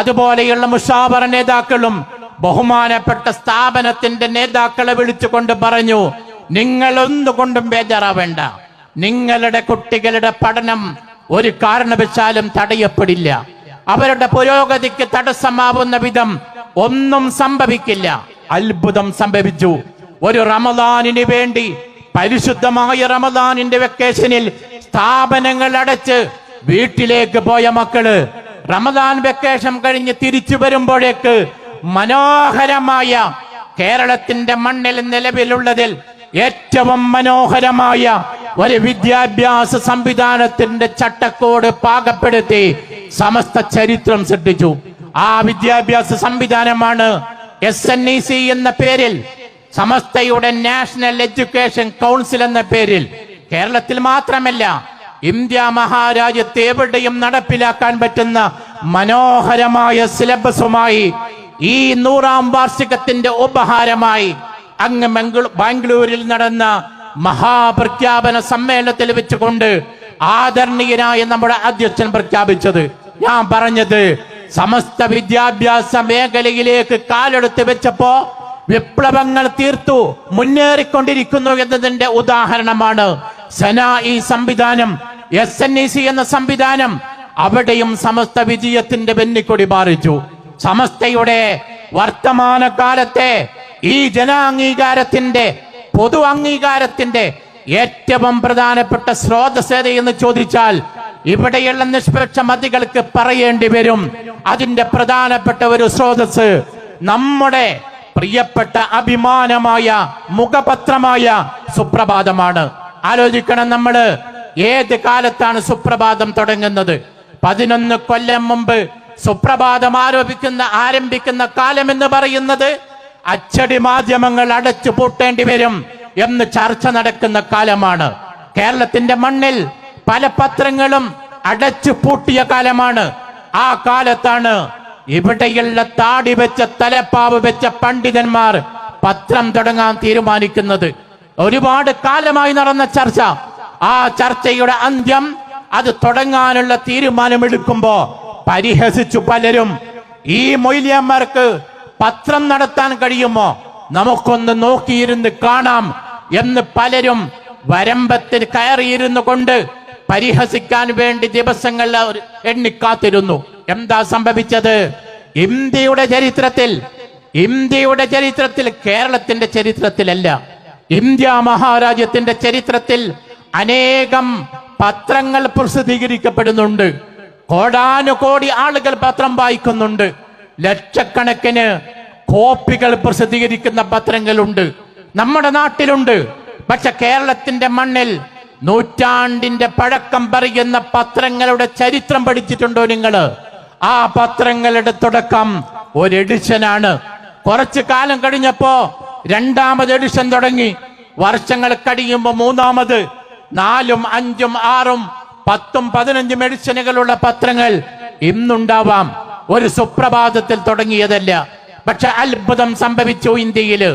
അതുപോലെയുള്ള മുഷാവറ നേതാക്കളും ബഹുമാനപ്പെട്ട സ്ഥാപനത്തിന്റെ നേതാക്കളെ വിളിച്ചുകൊണ്ട് പറഞ്ഞു, നിങ്ങൾ ഒന്നുകൊണ്ടും ബേജാറാവേണ്ട, നിങ്ങളുടെ കുട്ടികളുടെ പഠനം ഒരു കാരണവശാലും തടയപ്പെടില്ല, അവരുടെ പുരോഗതിക്ക് തടസ്സമാവുന്ന വിധം ഒന്നും സംഭവിക്കില്ല. അത്ഭുതം സംഭവിച്ചു. ഒരു റമദാനിന് വേണ്ടി, പരിശുദ്ധമായ റമദാനിന്റെ വെക്കേഷനിൽ സ്ഥാപനങ്ങൾ അടച്ച് വീട്ടിലേക്ക് പോയ മക്കള് റമദാൻ വെക്കേഷൻ കഴിഞ്ഞ് തിരിച്ചു വരുമ്പോഴേക്ക് മനോഹരമായ, കേരളത്തിന്റെ മണ്ണിൽ നിലവിലുള്ളതിൽ ഏറ്റവും മനോഹരമായ ഒരു വിദ്യാഭ്യാസ സംവിധാനത്തിന്റെ ചട്ടക്കൂട് പാകപ്പെടുത്തി സമസ്ത ചരിത്രം സൃഷ്ടിച്ചു. ആ വിദ്യാഭ്യാസ സംവിധാനമാണ് SNEC എന്ന പേരിൽ, സമസ്തയുടെ നാഷണൽ എഡ്യൂക്കേഷൻ കൗൺസിൽ എന്ന പേരിൽ കേരളത്തിൽ മാത്രമല്ല ഇന്ത്യ മഹാരാജ്യത്ത് എവിടെയും നടപ്പിലാക്കാൻ പറ്റുന്ന മനോഹരമായ സിലബസുമായി ഈ 100ാം വാർഷികത്തിന്റെ ഉപഹാരമായി അങ്ങ് ബാംഗ്ലൂരിൽ നടന്ന മഹാപ്രഖ്യാപന സമ്മേളനത്തിൽ വെച്ചുകൊണ്ട് ആദരണീയനായ നമ്മുടെ അധ്യക്ഷൻ പ്രഖ്യാപിച്ചത്. ഞാൻ പറഞ്ഞത്, സമസ്ത വിദ്യാഭ്യാസ മേഖലയിലേക്ക് കാലെടുത്ത് വെച്ചപ്പോ വിപ്ലവങ്ങൾ തീർത്തു മുന്നേറിക്കൊണ്ടിരിക്കുന്നു എന്നതിന്റെ ഉദാഹരണമാണ് സനാഇ സംവിധാനം, SNEC എന്ന സംവിധാനം. അവിടെയും സമസ്ത വിജയത്തിന്റെ വെന്നിക്കൊടി പാറിച്ചു. സമസ്തയുടെ വർത്തമാനകാലത്തെ ഈ ജനാംഗീകാരത്തിന്റെ, പൊതു അംഗീകാരത്തിന്റെ ഏറ്റവും പ്രധാനപ്പെട്ട സ്രോതസ് എന്ന് ചോദിച്ചാൽ ഇവിടെയുള്ള നിഷ്പക്ഷ മതികൾക്ക് പറയേണ്ടി വരും. അതിന്റെ പ്രധാനപ്പെട്ട ഒരു സ്രോതസ് നമ്മുടെ പ്രിയപ്പെട്ട അഭിമാനമായ മുഖപത്രമായ സുപ്രഭാതമാണ്. ആലോചിക്കണം, നമ്മള് ഏത് കാലത്താണ് സുപ്രഭാതം തുടങ്ങുന്നത്? 11 കൊല്ലം മുമ്പ് സുപ്രഭാതം ആരംഭിക്കുന്ന കാലം എന്ന് പറയുന്നത് അച്ചടി മാധ്യമങ്ങൾ അടച്ചു പൂട്ടേണ്ടി വരും എന്ന് ചർച്ച നടക്കുന്ന കാലമാണ്. കേരളത്തിന്റെ മണ്ണിൽ പല പത്രങ്ങളും അടച്ചു പൂട്ടിയ കാലമാണ്. ആ കാലത്താണ് ഇവിടെയുള്ള താടി വെച്ച, തലപ്പാവ് വെച്ച പണ്ഡിതന്മാർ പത്രം തുടങ്ങാൻ തീരുമാനിക്കുന്നത്. ഒരുപാട് കാലമായി നടന്ന ചർച്ച, ആ ചർച്ചയുടെ അന്ത്യം അത് തുടങ്ങാനുള്ള തീരുമാനമെടുക്കുമ്പോ പരിഹസിച്ചു പലരും. ഈ മൊയ്ലിയന്മാർക്ക് പത്രം നടത്താൻ കഴിയുമോ? നമുക്കൊന്ന് നോക്കിയിരുന്ന് കാണാം എന്ന് പലരും വരമ്പത്തിൽ കയറിയിരുന്നു കൊണ്ട് പരിഹസിക്കാൻ വേണ്ടി ദിവസങ്ങൾ എണ്ണിക്കാത്തിരുന്നു. എന്താ സംഭവിച്ചത്? ഇന്ത്യയുടെ ചരിത്രത്തിൽ, കേരളത്തിന്റെ ചരിത്രത്തിലല്ല, ഇന്ത്യ മഹാരാജ്യത്തിന്റെ ചരിത്രത്തിൽ അനേകം പത്രങ്ങൾ പ്രസിദ്ധീകരിക്കപ്പെടുന്നുണ്ട്. കോടാനുകോടി ആളുകൾ പത്രം വായിക്കുന്നുണ്ട്. ലക്ഷക്കണക്കിന് കോപ്പികൾ പ്രസിദ്ധീകരിക്കുന്ന പത്രങ്ങളുണ്ട്, നമ്മുടെ നാട്ടിലുണ്ട്. പക്ഷെ കേരളത്തിന്റെ മണ്ണിൽ നൂറ്റാണ്ടിന്റെ പഴക്കം പറയുന്ന പത്രങ്ങളുടെ ചരിത്രം പഠിച്ചിട്ടുണ്ടോ നിങ്ങള്? ആ പത്രങ്ങളുടെ തുടക്കം ഒരു എഡിഷനാണ്. കുറച്ചു കാലം കഴിഞ്ഞപ്പോ 2ാമത് എഡിഷൻ തുടങ്ങി. വർഷങ്ങൾ കഴിയുമ്പോ 3ാമത്, 4ഉം 5ഉം 6ഉം 10ഉം 15ഉം എഡിഷനുകളുള്ള പത്രങ്ങൾ ഇന്നുണ്ടാവാം. ഒരു സുപ്രഭാതത്തിൽ തുടങ്ങിയതല്ല. പക്ഷെ അത്ഭുതം സംഭവിച്ചു. ഇന്ത്യയില്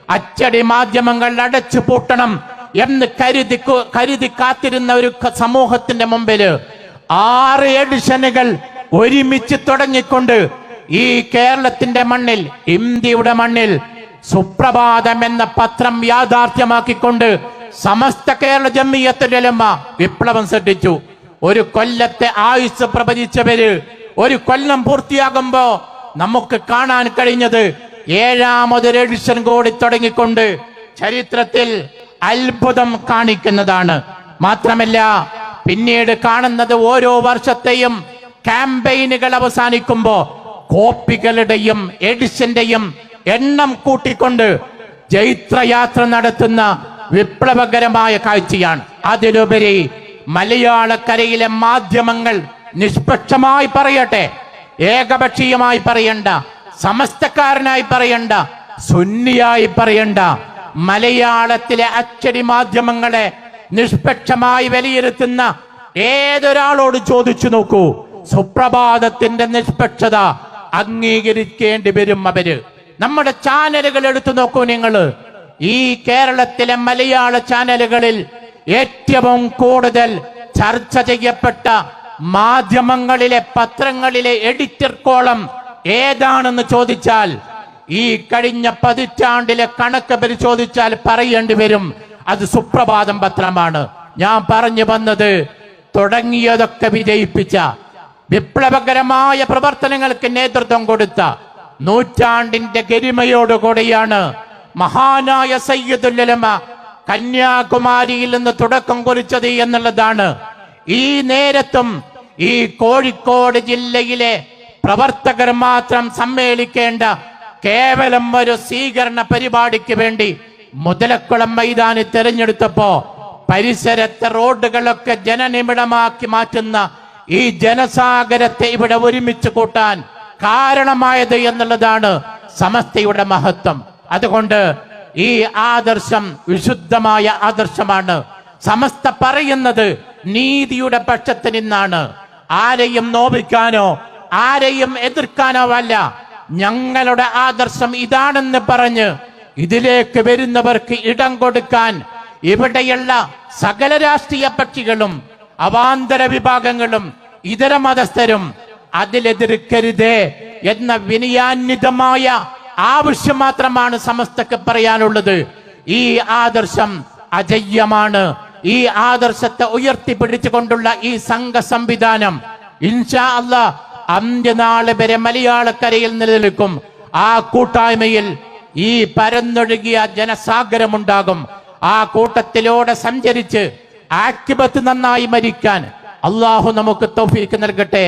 അച്ചടി മാധ്യമങ്ങൾ അടച്ചു പൂട്ടണം എന്ന് കരുതി കാത്തിരുന്ന ഒരു സമൂഹത്തിന്റെ മുമ്പില് 6 എഡിഷനുകൾ ഒരുമിച്ച് തുടങ്ങിക്കൊണ്ട് ഈ കേരളത്തിന്റെ മണ്ണിൽ, ഇന്ത്യയുടെ മണ്ണിൽ സുപ്രഭാതം എന്ന പത്രം യാഥാർത്ഥ്യമാക്കിക്കൊണ്ട് സമസ്ത കേരള ജംഇയ്യത്തുൽ ഉലമ വിപ്ലവം സൃഷ്ടിച്ചു. ഒരു കൊല്ലത്തെ ആയുസ് പ്രവചിച്ചവര് 1 കൊല്ലം പൂർത്തിയാകുമ്പോ നമുക്ക് കാണാൻ കഴിഞ്ഞത് 7ാമത് എഡിഷൻ കൂടി തുടങ്ങിക്കൊണ്ട് ചരിത്രത്തിൽ അത്ഭുതം കാണിക്കുന്നതാണ്. മാത്രമല്ല പിന്നീട് കാണുന്നത് ഓരോ വർഷത്തെയും ക്യാമ്പയിനുകൾ അവസാനിക്കുമ്പോ കോപ്പികളുടെയും എഡിഷന്റെയും എണ്ണം കൂട്ടിക്കൊണ്ട് ജൈത്രയാത്ര നടത്തുന്ന വിപ്ലവകരമായ കാഴ്ചയാണ്. അതിലുപരി മലയാളക്കരയിലെ മാധ്യമങ്ങൾ നിഷ്പക്ഷമായി പറയട്ടെ, ഏകപക്ഷീയമായി പറയണ്ട, സമസ്തക്കാരനായി പറയണ്ട, സുന്നിയായി പറയണ്ട, മലയാളത്തിലെ അച്ചടി മാധ്യമങ്ങളെ നിഷ്പക്ഷമായി വിലയിരുത്തുന്ന ഏതൊരാളോട് ചോദിച്ചു നോക്കൂ, സുപ്രഭാതത്തിന്റെ നിഷ്പക്ഷത അംഗീകരിക്കേണ്ടി വരും അവര്. നമ്മുടെ ചാനലുകൾ എടുത്തു നോക്കൂ നിങ്ങൾ. ഈ കേരളത്തിലെ മലയാള ചാനലുകളിൽ ഏറ്റവും കൂടുതൽ ചർച്ച ചെയ്യപ്പെട്ട മാധ്യമങ്ങളിലെ പത്രങ്ങളിലെ എഡിറ്റർ കോളം ഏതാണെന്ന് ചോദിച്ചാൽ, ഈ കഴിഞ്ഞ പതിറ്റാണ്ടിലെ കണക്ക് പരിശോധിച്ചാൽ പറയേണ്ടി വരും അത് സുപ്രഭാതം പത്രമാണ്. ഞാൻ പറഞ്ഞു വന്നത്, തുടങ്ങിയതൊക്കെ വിജയിപ്പിച്ച, വിപ്ലവകരമായ പ്രവർത്തനങ്ങൾക്ക് നേതൃത്വം കൊടുത്ത, നൂറ്റാണ്ടിന്റെ ഗരിമയോടുകൂടിയാണ് മഹാനായ സയ്യിദുൽ ഉലമ കന്യാകുമാരിയിൽ നിന്ന് തുടക്കം കുറിച്ചത് എന്നുള്ളതാണ്. ഈ നേരത്തും ഈ കോഴിക്കോട് ജില്ലയിലെ പ്രവർത്തകർ മാത്രം സമ്മേളിക്കേണ്ട കേവലം ഒരു സ്വീകരണ പരിപാടിക്ക് വേണ്ടി മുതലക്കുളം മൈതാനി തെരഞ്ഞെടുത്തപ്പോ പരിസരത്തെ റോഡുകളൊക്കെ ജനനിബിഡമാക്കി മാറ്റുന്ന ഈ ജനസാഗരത്തെ ഇവിടെ ഒരുമിച്ച് കൂട്ടാൻ കാരണമായത് എന്നുള്ളതാണ് സമസ്തയുടെ മഹത്വം. അതുകൊണ്ട് ഈ ആദർശം വിശുദ്ധമായ ആദർശമാണ്. സമസ്ത പറയുന്നത് നീതിയുടെ പക്ഷത്ത് നിന്നാണ്. ആരെയും നോവിക്കാനോ ആരെയും എതിർക്കാനോ അല്ല. ഞങ്ങളുടെ ആദർശം ഇതാണെന്ന് പറഞ്ഞ് ഇതിലേക്ക് വരുന്നവർക്ക് ഇടം കൊടുക്കാൻ ഇവിടെയുള്ള സകല രാഷ്ട്രീയ കക്ഷികളും അവാന്തര വിഭാഗങ്ങളും ഇതര മതസ്ഥരും അതിലെതിർക്കരുതേ എന്ന വിനയാന്വിതമായ ആവശ്യം മാത്രമാണ് സമസ്തക്ക് പറയാനുള്ളത്. ഈ ആദർശം അജയ്യമാണ്. ഈ ആദർശത്തെ ഉയർത്തിപ്പിടിച്ചുകൊണ്ടുള്ള ഈ സംഘ സംവിധാനം ഇൻഷാ അല്ലാഹ് അന്ത്യനാള് വരെ മലയാളക്കരയിൽ നിലനിൽക്കും. ആ കൂട്ടായ്മയിൽ ഈ പരന്നൊഴുകിയ ജനസാഗരമുണ്ടാകും. ആ കൂട്ടത്തിലൂടെ സഞ്ചരിച്ച് ആക്കിബത്ത് നന്നായി മരിക്കാൻ അള്ളാഹു നമുക്ക് തൗഫീക്ക് നൽകട്ടെ.